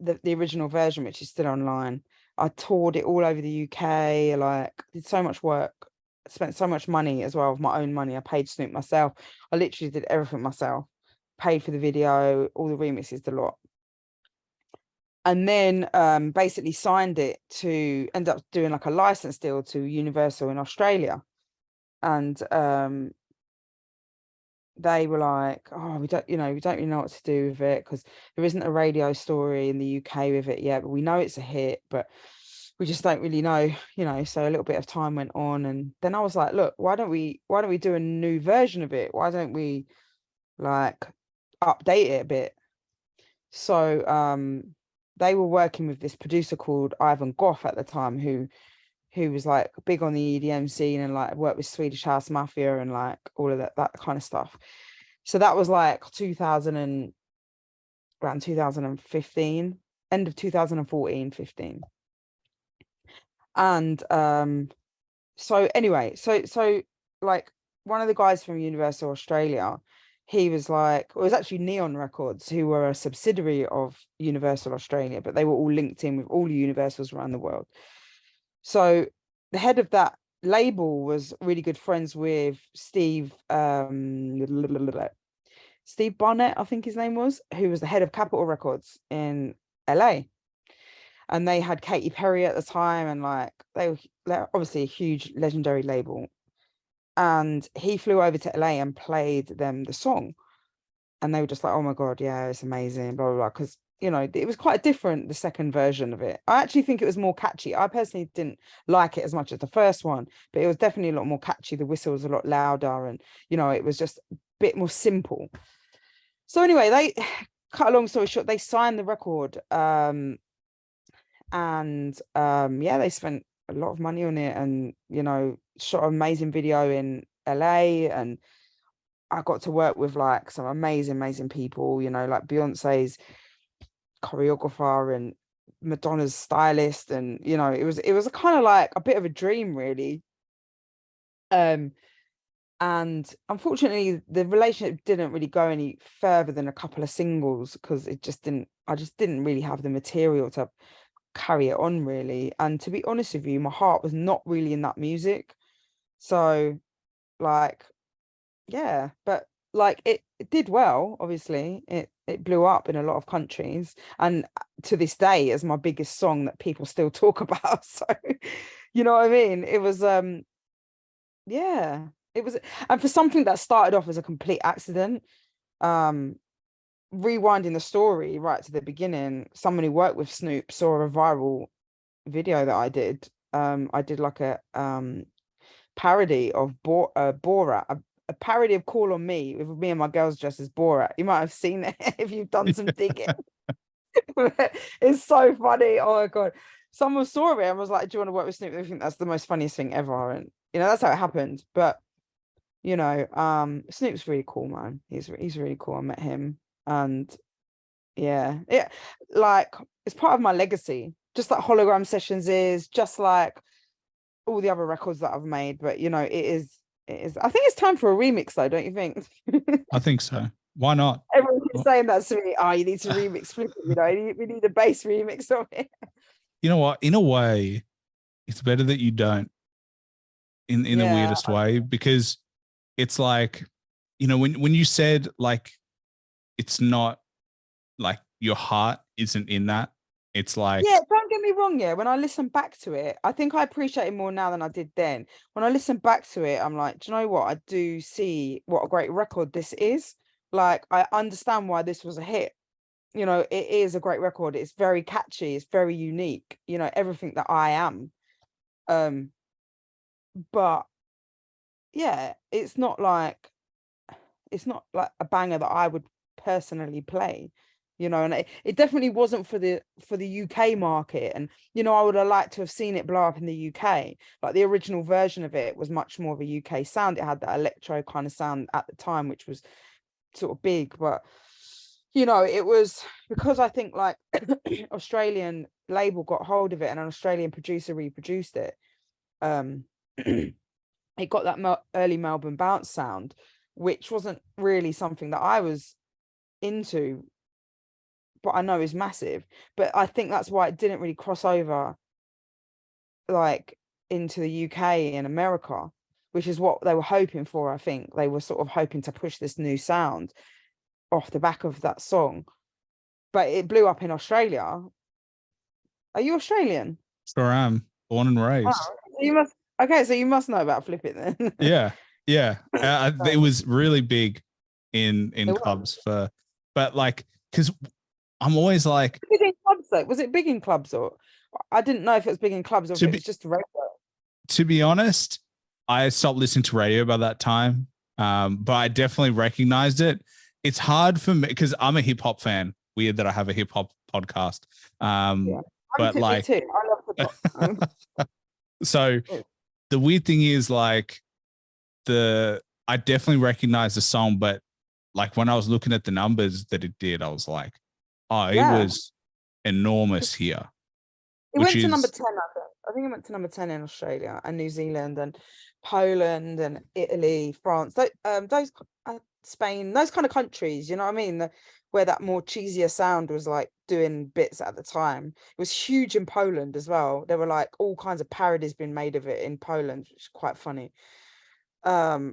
the original version, which is still online. I toured it all over the UK, like did so much work, spent so much money as well, of my own money. I paid Snoop myself. I literally did everything myself, paid for the video, all the remixes, the lot. And then basically signed it to end up doing like a license deal to Universal in Australia. And they were like, oh, we don't really know what to do with it because there isn't a radio story in the UK with it yet, but we know it's a hit, but we just don't really know, so a little bit of time went on. And then I was like, look, why don't we do a new version of it? Why don't we like update it a bit? So they were working with this producer called Ivan Goff at the time, who was like big on the EDM scene and like worked with Swedish House Mafia and like all of that kind of stuff. So that was like around 2015, end of 2014, 15. And so anyway, so like one of the guys from Universal Australia, he was like, it was actually Neon Records, who were a subsidiary of Universal Australia, but they were all linked in with all the Universals around the world. So the head of that label was really good friends with Steve Barnett, I think his name was, who was the head of Capitol Records in LA. And they had Katy Perry at the time, and like they're obviously a huge legendary label. And he flew over to LA and played them the song, and they were just like, oh my god, yeah, it's amazing, blah blah blah, because it was quite different, the second version of it. I actually think it was more catchy. I personally didn't like it as much as the first one, but it was definitely a lot more catchy. The whistle was a lot louder, and it was just a bit more simple. So anyway, they cut a long story short, they signed the record, and yeah, they spent a lot of money on it, and shot an amazing video in LA, and I got to work with like some amazing people, like Beyonce's choreographer and Madonna's stylist, and it was a kind of like a bit of a dream, really. And unfortunately the relationship didn't really go any further than a couple of singles, because I just didn't really have the material to carry it on, really. And to be honest with you, my heart was not really in that music. So like, yeah, but like it did well. Obviously it blew up in a lot of countries, and to this day is my biggest song that people still talk about. So you know what I mean? It was yeah, it was. And for something that started off as a complete accident, rewinding the story right to the beginning, someone who worked with Snoop saw a viral video that I did. I did like a parody of Borat, a parody of Call on Me, with me and my girls dressed as Borat. You might have seen it if you've done some digging. It's so funny. Oh my god. Someone saw it and was like, do you want to work with Snoop? I think that's the most funniest thing ever. And that's how it happened. But Snoop's really cool, man. He's really cool. I met him, and yeah, like it's part of my legacy, just like Hologram Sessions is, just like all the other records that I've made. But it is I think it's time for a remix, though, don't you think? I think so. Why not? Everyone keeps saying that to me. Oh, you need to remix Flip It, we need a bass remix of it. You know what? In a way, it's better that you don't, in the weirdest way, because it's like, you know, when you said like it's not like your heart isn't in that, it's like, yeah, don't get me wrong. Yeah, when I listen back to it, I think I appreciate it more now than I did then. When I listen back to it, I'm like, do you know what? I do see what a great record this is. Like, I understand why this was a hit. You know, it is a great record. It's very catchy. It's very unique. You know, everything that I am. But yeah, it's not like a banger that I would personally play, you know, and it definitely wasn't for the UK market. And, you know, I would have liked to have seen it blow up in the UK. Like the original version of it was much more of a UK sound. It had that electro kind of sound at the time, which was sort of big. But, you know, it was because I think like Australian label got hold of it and an Australian producer reproduced it. It got that early Melbourne bounce sound, which wasn't really something that I was into, but I know is massive. But I think that's why it didn't really cross over like into the UK and America, which is what they were hoping for. I think they were sort of hoping to push this new sound off the back of that song, but it blew up in Australia. Are you Australian? sure am, born and raised. Oh, you must. Okay, so you must know about Flip It then. Yeah, yeah. It So, was really big in it was clubs for, but like, because I'm always like, big in clubs though. Was it big in clubs or I didn't know if it was big in clubs or if to it be was just a radio. to be honest, I stopped listening to radio by that time, but I definitely recognized it. It's hard for me because I'm a hip hop fan. Weird that I have a hip hop podcast. Yeah. But Me like, too. I love hip hop. so the weird thing is like I definitely recognize the song, but like when I was looking at the numbers that it did, I was like, oh, it Yeah. was enormous here. It went to number 10, I think. I think it went to number 10 in Australia and New Zealand and Poland and Italy, France, those Spain, those kind of countries, you know what I mean? Where that more cheesier sound was like doing bits at the time. It was huge in Poland as well. There were like all kinds of parodies being made of it in Poland, which is quite funny. But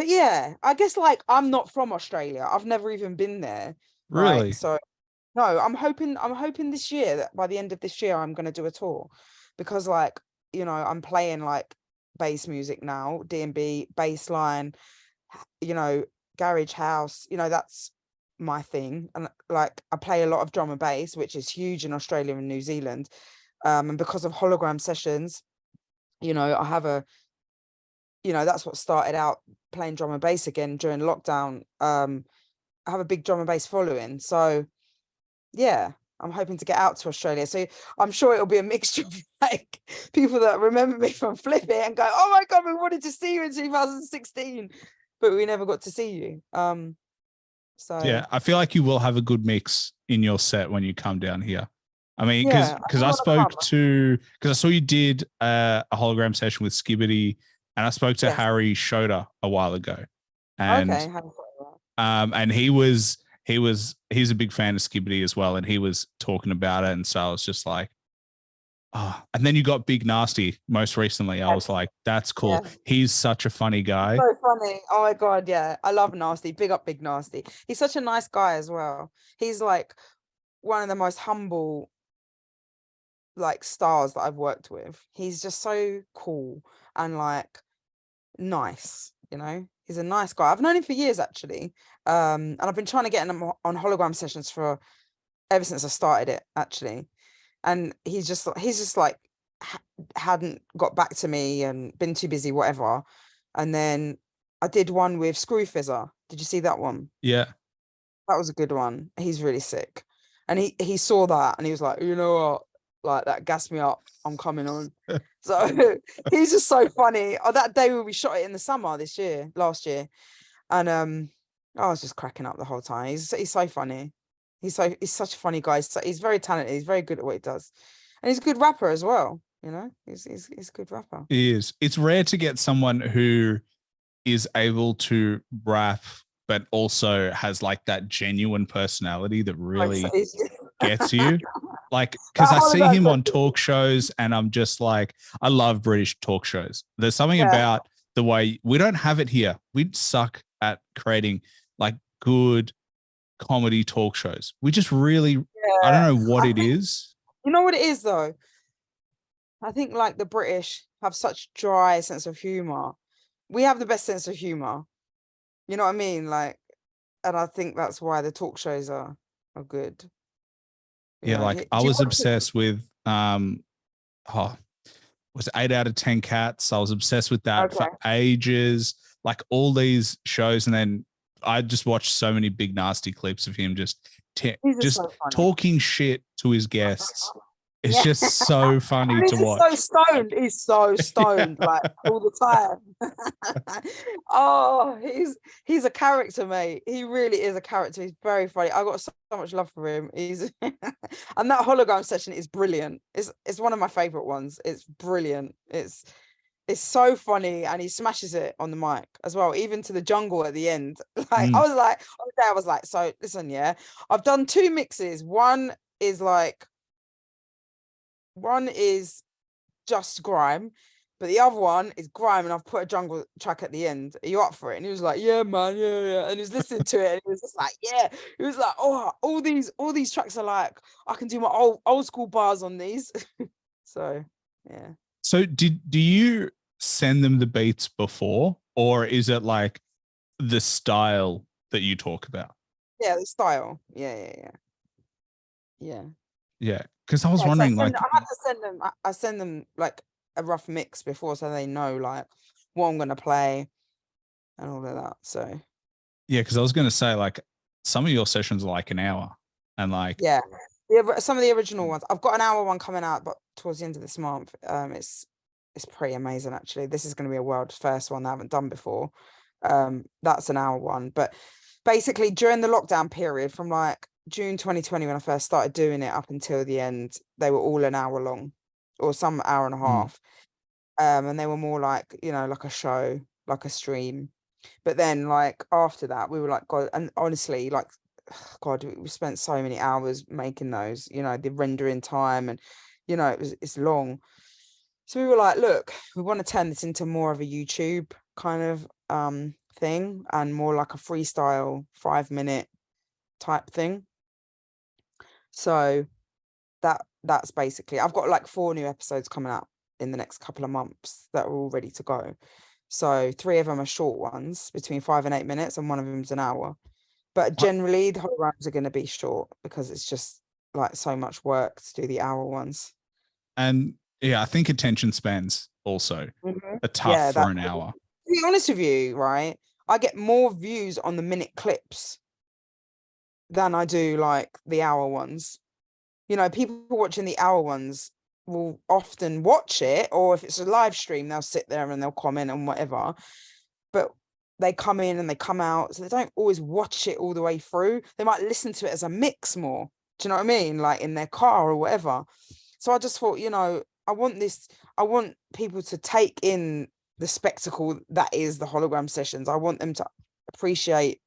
yeah, I guess like I'm not from Australia. I've never even been there, right? Really? So no, I'm hoping this year that by the end of this year I'm gonna do a tour because like, you know, I'm playing like bass music now, D&B, bass line, you know, garage house, you know, that's my thing. And like I play a lot of drum and bass, which is huge in Australia and New Zealand. And because of hologram sessions, you know, I have a, you know, that's what started out playing drum and bass again during lockdown. I have a big drum and bass following. So yeah, I'm hoping to get out to Australia. So I'm sure it'll be a mixture of like people that remember me from Flip It and go, oh my God, we wanted to see you in 2016, but we never got to see you. So Yeah, I feel like you will have a good mix in your set when you come down here. I mean, yeah, because I saw you did a hologram session with Skibbity, and I spoke to yes. Harry Schroeder a while ago, and Okay. and he's a big fan of Skibbity as well, and he was talking about it, and so I was just like, oh. And then you got Big Narstie most recently. I was like, that's cool. Yeah. He's such a funny guy. So funny. Oh my God, yeah. I love Narstie. Big up Big Narstie. He's such a nice guy as well. He's like one of the most humble like stars that I've worked with. He's just so cool and like nice, you know. He's a nice guy. I've known him for years actually. And I've been trying to get him on hologram sessions for ever since I started it actually. And he's just like hadn't got back to me and been too busy, whatever. And then I did one with Screw Fizzer. Did you see that one? Yeah. That was a good one. He's really sick. And he saw that and he was like, you know what? Like that gassed me up. I'm coming on. So he's just so funny. Oh, that day when we shot it in the summer last year. And I was just cracking up the whole time. He's so funny. He's such a funny guy. He's very talented. He's very good at what he does. And he's a good rapper as well. You know, he's a good rapper. He is. It's rare to get someone who is able to rap, but also has like that genuine personality that really gets you. Like, because I see him on good. talk shows and I'm just like, I love British talk shows. There's something about the way we don't have it here. We suck at creating like good comedy talk shows. We just really, I don't know what it is. You know what it is though? I think like the British have such dry sense of humor. We have the best sense of humor. You know what I mean? Like, and I think that's why the talk shows are good. You Yeah, know, like I do you was watch obsessed with was 8 out of 10 cats. I was obsessed with that for ages. Like all these shows, and then I just watched so many big Narstie clips of him just so talking shit to his guests. It's Yeah. just so funny And to he's watch. so stoned. He's so stoned, like all the time. Oh, he's a character, mate. He really is a character. He's very funny. I got so much love for him. He's and that hologram session is brilliant. It's one of my favorite ones. It's brilliant. It's so funny, and he smashes it on the mic as well, even to the jungle at the end. Like I was like, so listen, yeah, I've done 2 mixes. One is just grime, but the other one is grime, and I've put a jungle track at the end. Are you up for it? And he was like, yeah, man, yeah. And he was listening to it, and he was just like, yeah. He was like, oh, all these tracks are like, I can do my old school bars on these. So yeah. So do you send them the beats before, or is it like the style that you talk about? Yeah, the style. Yeah. Because I was wondering, I like, have to send them. I send them like a rough mix before, so they know like what I'm gonna play and all of that. So yeah, because I was gonna say like some of your sessions are like an hour, and like some of the original ones. I've got an hour one coming out, but towards the end of this month. It's pretty amazing actually. This is going to be a world first one I haven't done before. That's an hour one, but basically during the lockdown period from like June 2020 when I first started doing it up until the end, they were all an hour long or some hour and a half. And they were more like, you know, like a show, like a stream. But then like after that we were like, God, and honestly, like God, we spent so many hours making those, you know, the rendering time, and you know, it's long. So we were like, look, we want to turn this into more of a YouTube kind of thing, and more like a freestyle 5-minute type thing. So that's basically, I've got like 4 new episodes coming out in the next couple of months that are all ready to go. So 3 of them are short ones between 5 and 8 minutes, and one of them's an hour. But generally the holograms are going to be short because it's just like so much work to do the hour ones. And yeah, I think attention spans also are tough for an hour. To be honest with you, right? I get more views on the minute clips than I do like the hour ones. You know, people watching the hour ones will often watch it, or if it's a live stream, they'll sit there and they'll comment and whatever. But they come in and they come out, so they don't always watch it all the way through. They might listen to it as a mix more. Do you know what I mean? Like in their car or whatever. So I just thought, you know, I want people to take in the spectacle that is the hologram sessions. I want them to appreciate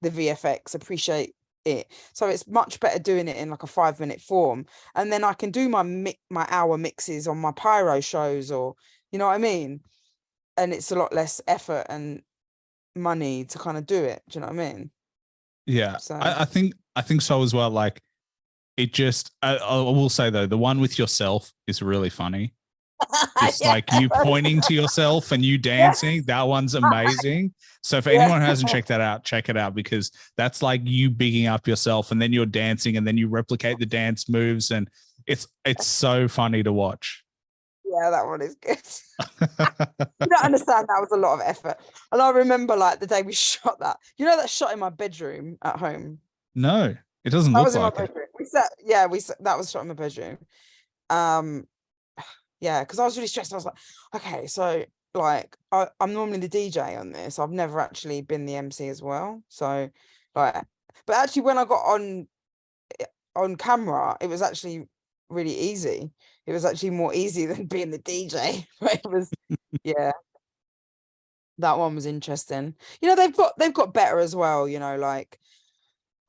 the VFX, appreciate it. So it's much better doing it in like a 5-minute form, and then I can do my hour mixes on my pyro shows, or you know what I mean, and it's a lot less effort and money to kind of do it. Do you know what I mean? Yeah, So I think so as well. Like it just, I will say though, the one with yourself is really funny. Just like you pointing to yourself and you dancing, that one's amazing. So if anyone hasn't checked that out, check it out, because that's like you bigging up yourself and then you're dancing and then you replicate the dance moves, and it's so funny to watch. Yeah, that one is good. You don't understand, that was a lot of effort. And I remember like the day we shot that, you know, that shot in my bedroom at home. No, it doesn't That look was in my like it. bedroom. That was shot in my bedroom. Yeah, because I was really stressed. I was like, okay, so like I'm normally the DJ on this. I've never actually been the MC as well. So like, but actually when I got on camera, it was actually really easy. It was actually more easy than being the DJ. But it was, yeah, that one was interesting. You know, they've got better as well, you know, like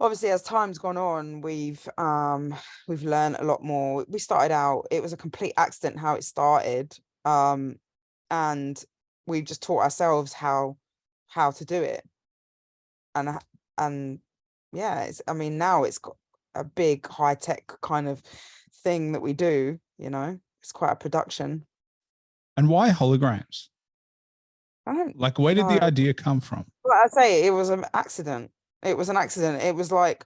obviously as time's gone on, we've learned a lot more. We started out, it was a complete accident how it started, and we've just taught ourselves how to do it. And yeah, I mean, now it's got a big high tech kind of thing that we do, it's quite a production. And why holograms? I don't Like, where did the idea come from? Like I say, it was an accident. It was an accident. It was like,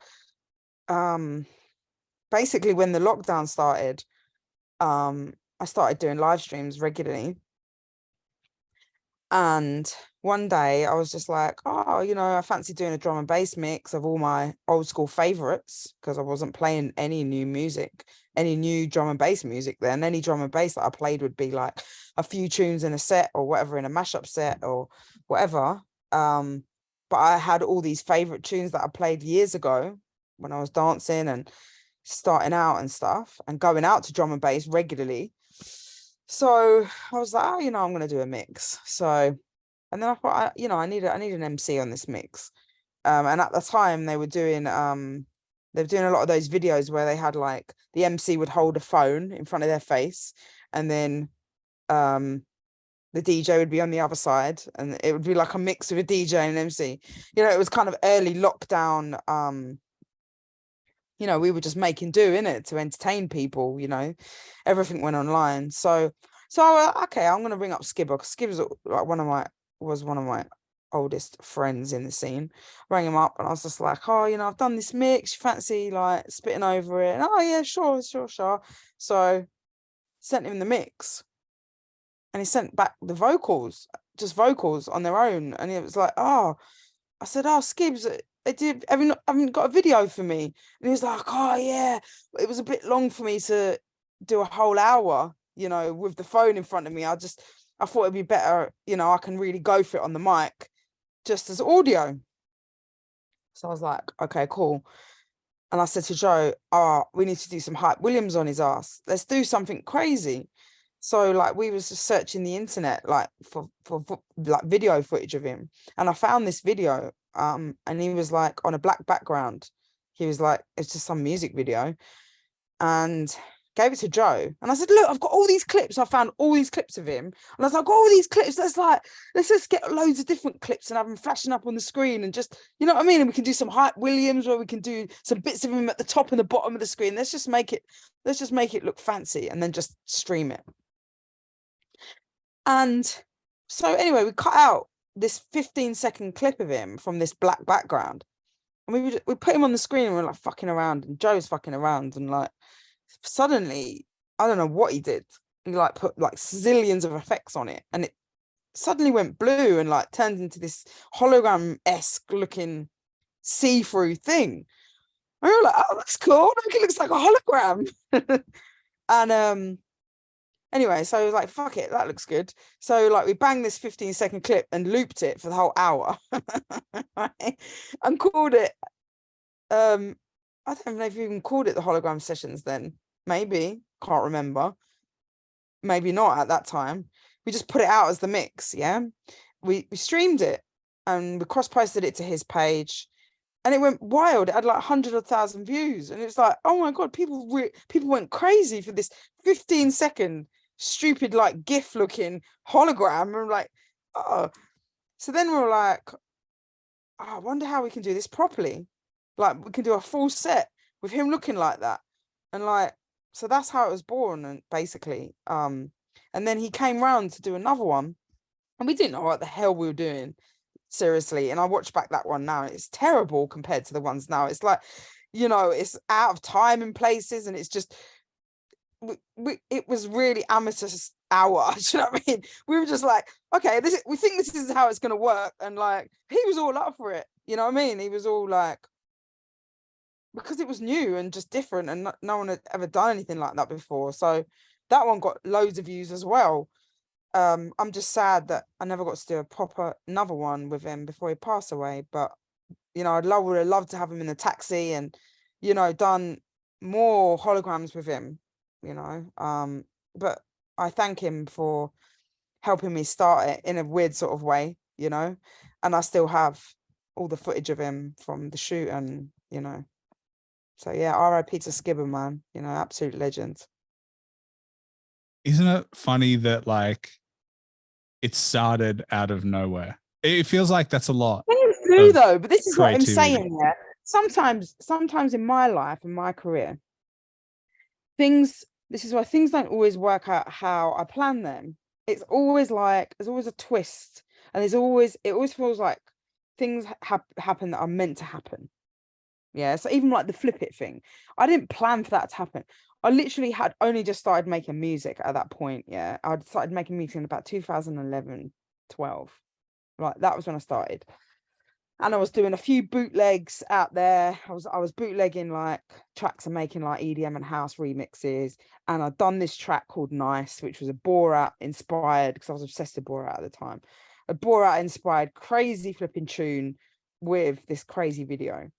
basically when the lockdown started, I started doing live streams regularly. And one day I was just like, oh, I fancy doing a drum and bass mix of all my old school favorites, because I wasn't playing any new music, any new drum and bass music then. Any drum and bass that I played would be like a few tunes in a set or whatever, in a mashup set or whatever. But I had all these favorite tunes that I played years ago when I was dancing and starting out and stuff, and going out to drum and bass regularly. So I was like, oh, I'm going to do a mix. So, and then I thought, I need an MC on this mix. And at the time they were doing a lot of those videos where they had like the MC would hold a phone in front of their face, and then the DJ would be on the other side, and it would be like a mix of a DJ and an MC. It was kind of early lockdown. We were just making do in it to entertain people. Everything went online. So okay, I'm gonna bring up Skibber, because Skibber's like one of my oldest friends in the scene. Rang him up and I was just like, oh, I've done this mix, you fancy like spitting over it? And, oh yeah, sure. So sent him the mix, and he sent back the vocals, just vocals on their own. And it was like, oh, I said, oh, Skibbs, haven't got a video for me? And he was like, oh yeah, it was a bit long for me to do a whole hour, with the phone in front of me. I thought it'd be better, I can really go for it on the mic just as audio. So I was like, okay, cool. And I said to Joe, oh, we need to do some Hype Williams on his ass. Let's do something crazy. So like we was just searching the internet like for like video footage of him, and I found this video, and he was like on a black background. He was like, it's just some music video, and gave it to Joe. And I said, look, I've got all these clips. I found all these clips of him, and I was like, I've got all these clips. Let's just get loads of different clips and have them flashing up on the screen, and just, you know what I mean? And we can do some Hype Williams, where we can do some bits of him at the top and the bottom of the screen. Let's just make it look fancy, and then just stream it. And so anyway, we cut out this 15-second clip of him from this black background, and we put him on the screen, and we're like fucking around, and Joe's fucking around, and like suddenly, I don't know what he did. He like put like zillions of effects on it, and it suddenly went blue and like turned into this hologram-esque looking see-through thing. And we were like, oh, that's cool. It looks like a hologram. And anyway, so I was like, fuck it, that looks good. So like we banged this 15-second clip and looped it for the whole hour. Right? And called it, I don't know if you even called it the hologram sessions then. Maybe, can't remember. Maybe not at that time. We just put it out as the mix, yeah? We streamed it and we cross-posted it to his page, and it went wild. It had like 100,000 views, and it's like, oh my God, people went crazy for this 15-second stupid like GIF looking hologram. And like, oh. So then we were like, oh, I wonder how we can do this properly. Like we can do a full set with him looking like that. And like, so that's how it was born, and basically. And then he came round to do another one, and we didn't know what the hell we were doing, seriously. And I watched back that one now, and it's terrible compared to the ones now. It's like, it's out of time in places, and it's just it was really amateur hour. Do you know what I mean? We were just like, okay, we think this is how it's gonna work, and like he was all up for it. You know what I mean? He was all like, because it was new and just different, and no one had ever done anything like that before. So that one got loads of views as well. I'm just sad that I never got to do a proper another one with him before he passed away. But would have loved to have him in the taxi, and done more holograms with him. But I thank him for helping me start it in a weird sort of way, and I still have all the footage of him from the shoot, and you know. So yeah, R.I.P. to Skibber, man. You know, absolute legend. Isn't it funny that like it started out of nowhere? It feels like that's a lot Things do of though, but this is what I'm creativity. saying. Yeah, sometimes in my life, in my career, things. This is why things don't always work out how I plan them. It's always like there's always a twist, and it always feels like things happen that are meant to happen. Yeah. So even like the flip it thing, I didn't plan for that to happen. I literally had only just started making music at that point. Yeah. I'd started making music in about 2011, 12. Like that was when I started. And I was doing a few bootlegs out there. I was bootlegging like tracks and making like EDM and house remixes. And I'd done this track called Nice, which was a Borat inspired, because I was obsessed with Borat at the time. A Borat inspired crazy flipping tune with this crazy video.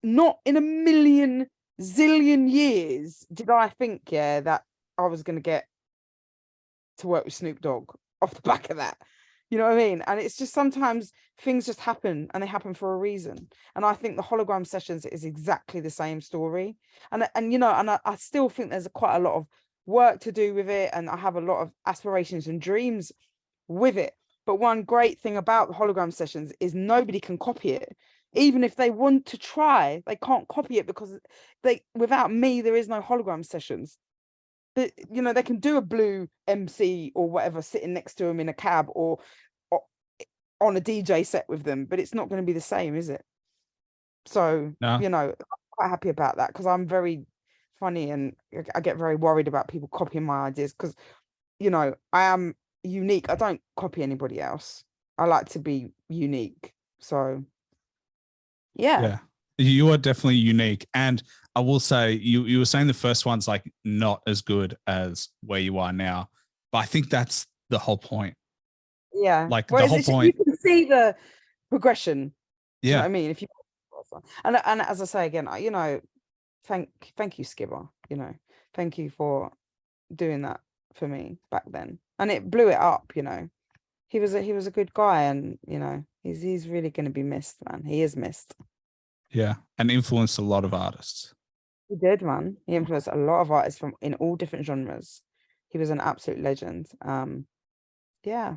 Not in a million zillion years did I think, yeah, that I was going to get to work with Snoop Dogg off the back of that. You know what I mean? And it's just sometimes things just happen, and they happen for a reason. And I think the hologram sessions is exactly the same story. And you know, and I still think there's quite a lot of work to do with it, and I have a lot of aspirations and dreams with it. But one great thing about the hologram sessions is nobody can copy it. Even if they want to try, they can't copy it, because without me, there is no hologram sessions. You know, they can do a blue MC or whatever sitting next to them in a cab or on a DJ set with them, but it's not going to be the same, is it? So, No. you know, I'm quite happy about that, because I'm very funny and I get very worried about people copying my ideas, because, you know, I am unique. I don't copy anybody else. I like to be unique. So, yeah. You are definitely unique. And I will say, you were saying the first one's like not as good as where you are now, but I think that's the whole point. Yeah. Like Well, the whole point. you can see the progression. Do you know Yeah. what I mean? If you and as I say again, you know, thank you, Skibber. You know, thank you for doing that for me back then, and it blew it up. You know, he was a good guy, and you know, he's really going to be missed, man. He is missed. Yeah. And influenced a lot of artists. He did, man. He influenced a lot of artists from in all different genres. He was an absolute legend. Yeah.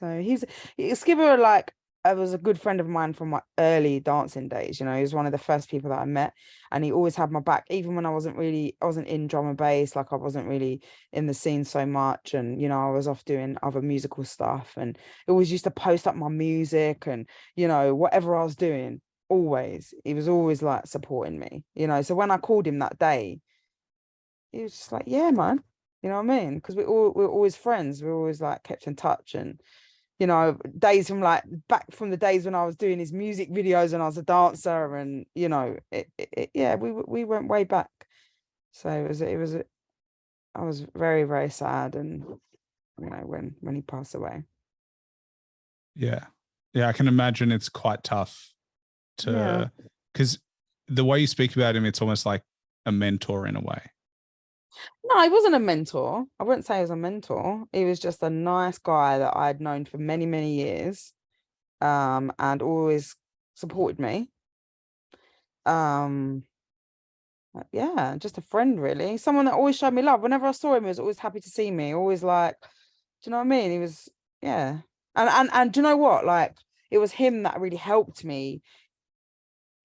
So Skibber, like, I was a good friend of mine from my early dancing days. You know, he was one of the first people that I met, and he always had my back, even when I wasn't in drum and bass, like I wasn't really in the scene so much. And, you know, I was off doing other musical stuff, and he always used to post up my music and, you know, whatever I was doing, he was always like supporting me, you know. So when I called him that day, he was just like, yeah, man, you know what I mean? Because we're always friends. We're always like kept in touch. And you know, days from like back from the days when I was doing his music videos and I was a dancer, and you know, yeah, we went way back. So I was very, very sad, and you know, when he passed away. Yeah. Yeah. I can imagine it's quite tough because the way you speak about him, it's almost like a mentor in a way. No, he wasn't a mentor. I wouldn't say he was a mentor. He was just a nice guy that I'd known for many, many years, and always supported me. Um, yeah, just a friend, really. Someone that always showed me love. Whenever I saw him, he was always happy to see me. Always like, do you know what I mean? He was, yeah. And do you know what? Like, it was him that really helped me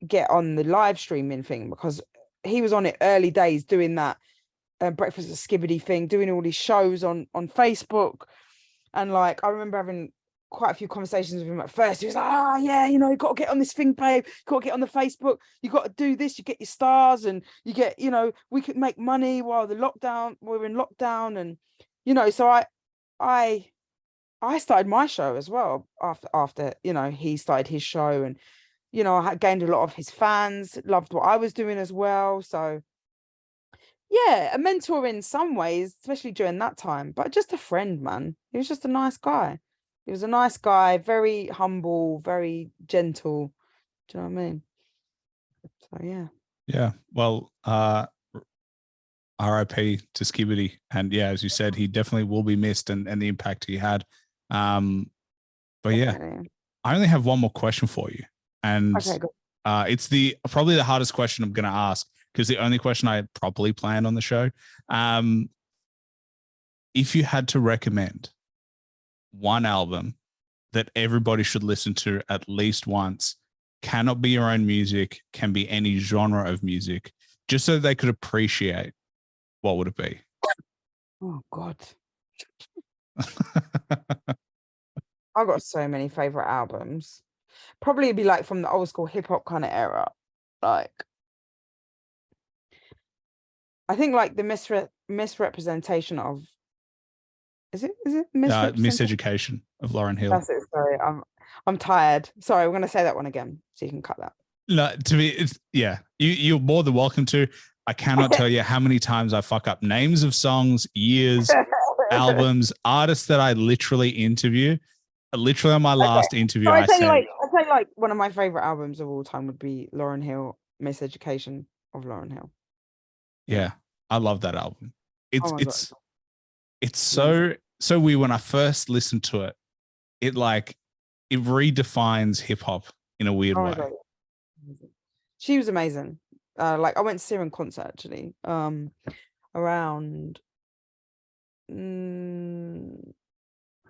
get on the live streaming thing, because he was on it early days doing that breakfast at Skibbity thing, doing all these shows on Facebook. And like, I remember having quite a few conversations with him at first. He was like, yeah, you know, you got to get on this thing, babe. You got to get on the Facebook. You got to do this. You get your stars, and you get, you know, we could make money while we're in lockdown. And, you know, so I started my show as well after, you know, he started his show. And, you know, I had gained a lot of his fans, loved what I was doing as well. So yeah, a mentor in some ways, especially during that time, but just a friend, man. He was just a nice guy. He was a nice guy, very humble, very gentle. Do you know what I mean? So yeah. Yeah. Well, RIP to Skibbity. And yeah, as you said, he definitely will be missed, and the impact he had. But yeah, Definitely. I only have one more question for you. And Okay, go. It's probably the hardest question I'm going to ask, because the only question I properly planned on the show. If you had to recommend one album that everybody should listen to at least once, cannot be your own music, can be any genre of music, just so they could appreciate, what would it be? Oh God. I've got so many favorite albums. Probably be like from the old school hip hop kind of era. Like, I think like the misrepresentation of, is it misrepresentation? Miseducation of Lauryn Hill. That's it. Sorry, I'm tired. Sorry, I'm gonna say that one again, so you can cut that. No, to me, it's you're more than welcome to. I cannot tell you how many times I fuck up names of songs, years, albums, artists that I literally interview. Literally on my last interview, So I said, I'd say like one of my favorite albums of all time would be Lauryn Hill, Miseducation of Lauryn Hill. Yeah, I love that album. It's Amazing. so weird. When I first listened to it, it redefines hip hop in a weird way. God. She was amazing. Like I went to see her in concert actually. Around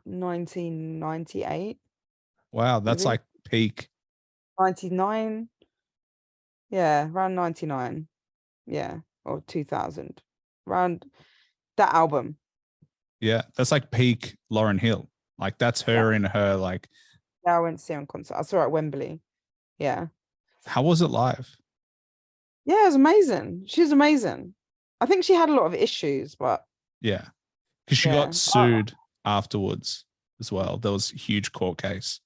1998. Wow, that's maybe? like peak 99. Yeah, around 99. Yeah, or 2000. Around that album. Yeah, that's like peak Lauryn Hill. Like that's her in her like. Yeah, I went to see her in concert. I saw her at Wembley. Yeah. How was it live? Yeah, it was amazing. She was amazing. I think she had a lot of issues, but yeah, because she got sued afterwards as well. There was a huge court case.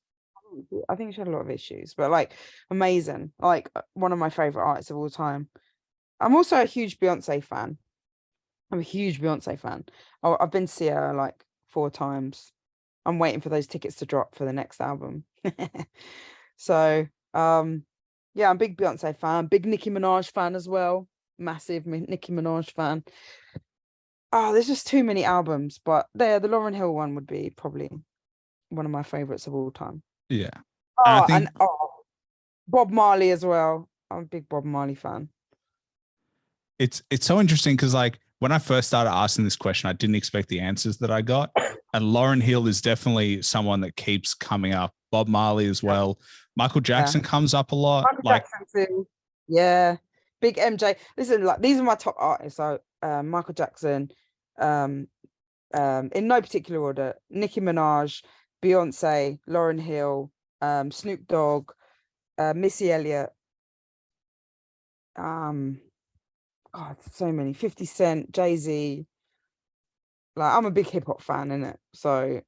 I think she had a lot of issues, but like amazing. Like one of my favorite artists of all time. I'm also a huge Beyonce fan. I'm a huge Beyonce fan. I've been to see her like 4 times. I'm waiting for those tickets to drop for the next album. So, yeah, I'm a big Beyonce fan, big Nicki Minaj fan as well. Massive Nicki Minaj fan. Oh, there's just too many albums, but the Lauryn Hill one would be probably one of my favorites of all time. Yeah. Oh, and Bob Marley as well. I'm a big Bob Marley fan. It's so interesting because like when I first started asking this question, I didn't expect the answers that I got. And Lauryn Hill is definitely someone that keeps coming up. Bob Marley as well. Michael Jackson comes up a lot. Michael Jackson too. Yeah. Big MJ. Listen, like these are my top artists. So Michael Jackson, in no particular order, Nicki Minaj, Beyonce, Lauryn Hill, Snoop Dogg, Missy Elliott. God, so many. 50 Cent, Jay-Z. Like I'm a big hip hop fan, innit? So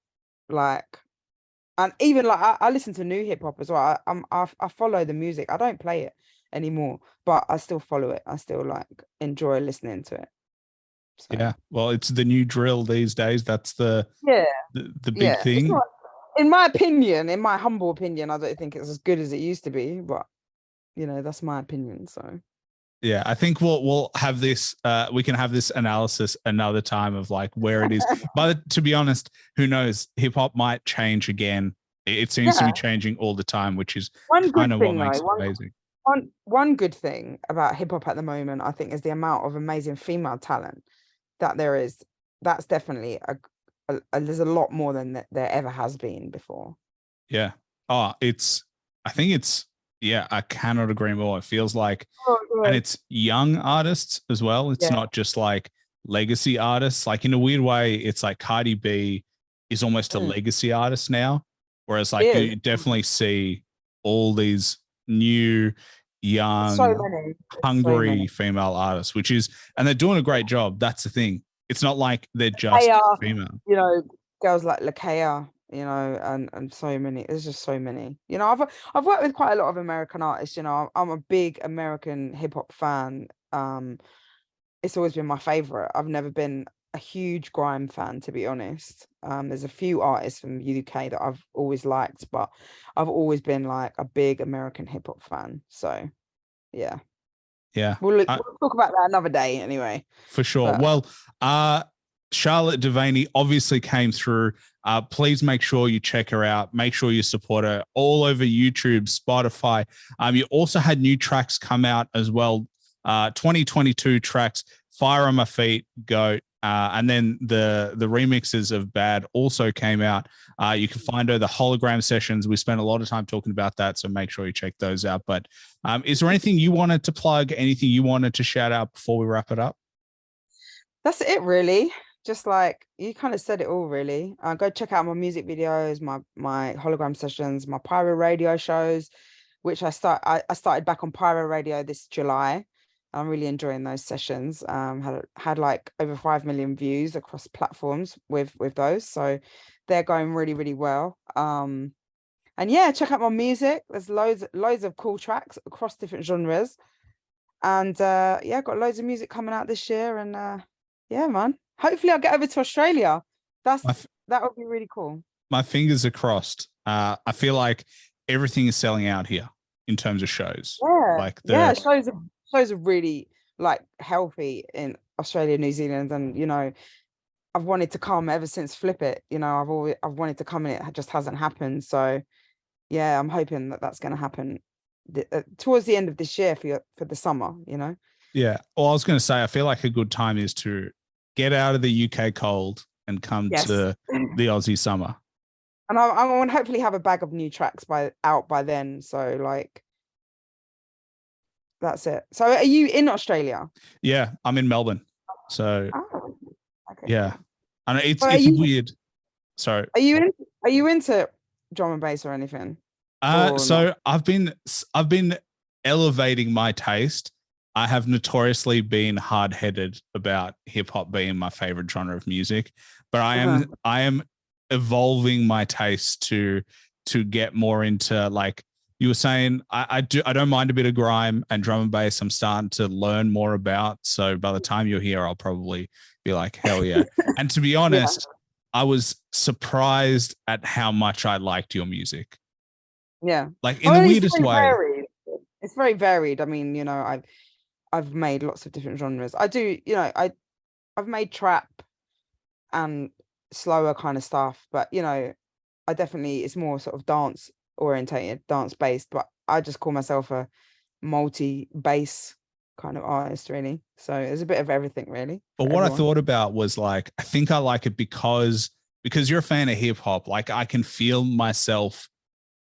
like, and even like I listen to new hip hop as well. I follow the music. I don't play it anymore, but I still follow it. I still like enjoy listening to it. So. Yeah, well, it's the new drill these days. That's the big thing. Not, in my opinion, in my humble opinion, I don't think it's as good as it used to be, but you know, that's my opinion. So yeah, I think we'll have this. We can have this analysis another time of like where it is. But to be honest, who knows? Hip hop might change again. It seems to be changing all the time, which is kind of what makes it amazing. One good thing about hip hop at the moment, I think, is the amount of amazing female talent that there is. That's definitely there's a lot more than there ever has been before. Yeah. Oh, I think it's. Yeah, I cannot agree more. It feels like, and it's young artists as well. It's not just like legacy artists. Like in a weird way, it's like Cardi B is almost a legacy artist now. Whereas like you definitely see all these new, young, hungry female artists, and they're doing a great job. That's the thing. It's not like they're just female. You know, girls like Lakea. You know, and so many. There's just so many. You know, I've worked with quite a lot of American artists. You know, I'm a big American hip hop fan. It's always been my favorite. I've never been a huge grime fan, to be honest. There's a few artists from the UK that I've always liked, but I've always been like a big American hip hop fan. So, yeah. Yeah. We'll talk about that another day anyway. For sure. Well, Charlotte Devaney obviously came through. Please make sure you check her out. Make sure you support her all over YouTube, Spotify. You also had new tracks come out as well. 2022 tracks, Fire on My Feet, Goat. And then the remixes of Bad also came out. You can find her the hologram sessions. We spent a lot of time talking about that, so make sure you check those out. But is there anything you wanted to plug? Anything you wanted to shout out before we wrap it up? That's it, really. Just like you kind of said it all, really. Go check out my music videos, my hologram sessions, my pyro radio shows, which I started back on pyro radio this July. I'm really enjoying those sessions. Had like over 5 million views across platforms with those, so they're going really, really well. And yeah, check out my music. There's loads of cool tracks across different genres, and yeah, got loads of music coming out this year. And yeah, man, hopefully I'll get over to Australia. That would be really cool. My fingers are crossed. I feel like everything is selling out here in terms of shows. Yeah, like yeah, shows are really like healthy in Australia, New Zealand, and you know, I've wanted to come ever since Flip It. You know, I've wanted to come, and it just hasn't happened. So yeah, I'm hoping that that's going to happen towards the end of this year for the summer. You know. Yeah. Well, I was going to say, I feel like a good time is to get out of the UK cold and come to the Aussie summer. And I want to hopefully have a bag of new tracks out by then. So like, that's it. So are you in Australia? Yeah, I'm in Melbourne. So okay. Yeah. And it's weird. Sorry. Are you into drum and bass or anything? So I've been elevating my taste. I have notoriously been hard-headed about hip hop being my favorite genre of music, but I am evolving my taste to get more into, like you were saying, I don't mind a bit of grime and drum and bass. I'm starting to learn more about. So by the time you're here, I'll probably be like, hell yeah. And to be honest, I was surprised at how much I liked your music. Yeah. Like in the weirdest way. Varied. It's very varied. I mean, you know, I've made lots of different genres. I do, you know, I've made trap and slower kind of stuff, but you know, I definitely, it's more sort of dance orientated, dance based, but I just call myself a multi-bass kind of artist, really. So there's a bit of everything, really. But what I thought about was, like, I think I like it because you're a fan of hip hop. Like, I can feel myself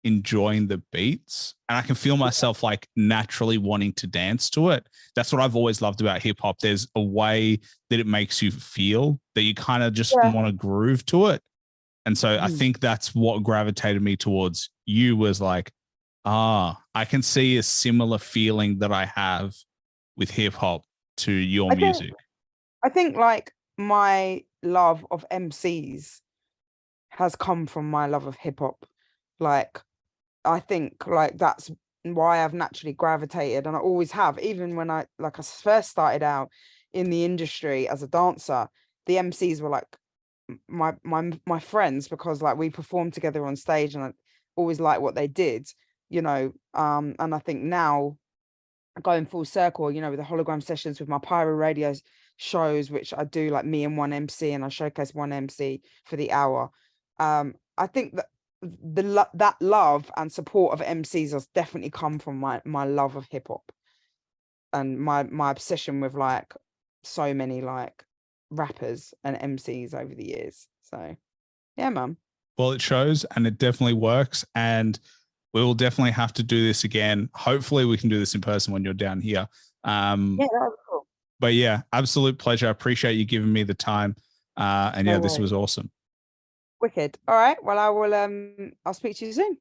enjoying the beats, and I can feel myself like naturally wanting to dance to it. That's what I've always loved about hip hop. There's a way that it makes you feel that you kind of just want to groove to it. And so I think that's what gravitated me towards you, was like, I can see a similar feeling that I have with hip hop to your music. I think like my love of MCs has come from my love of hip hop. Like, I think like that's why I've naturally gravitated, and I always have, even when I first started out in the industry as a dancer. The MCs were like my friends, because like we performed together on stage, and I always liked what they did, you know. And I think now, going full circle, you know, with the hologram sessions, with my pyro radio shows, which I do like me and one MC, and I showcase one MC for the hour. I think that that love and support of MCs has definitely come from my love of hip hop, and my obsession with like so many like rappers and MCs over the years. So yeah, man. Well, it shows, and it definitely works, and we will definitely have to do this again. Hopefully we can do this in person when you're down here. Yeah, that was cool. But yeah, absolute pleasure. I appreciate you giving me the time. And yeah, this was awesome. Wicked. All right. Well, I'll speak to you soon.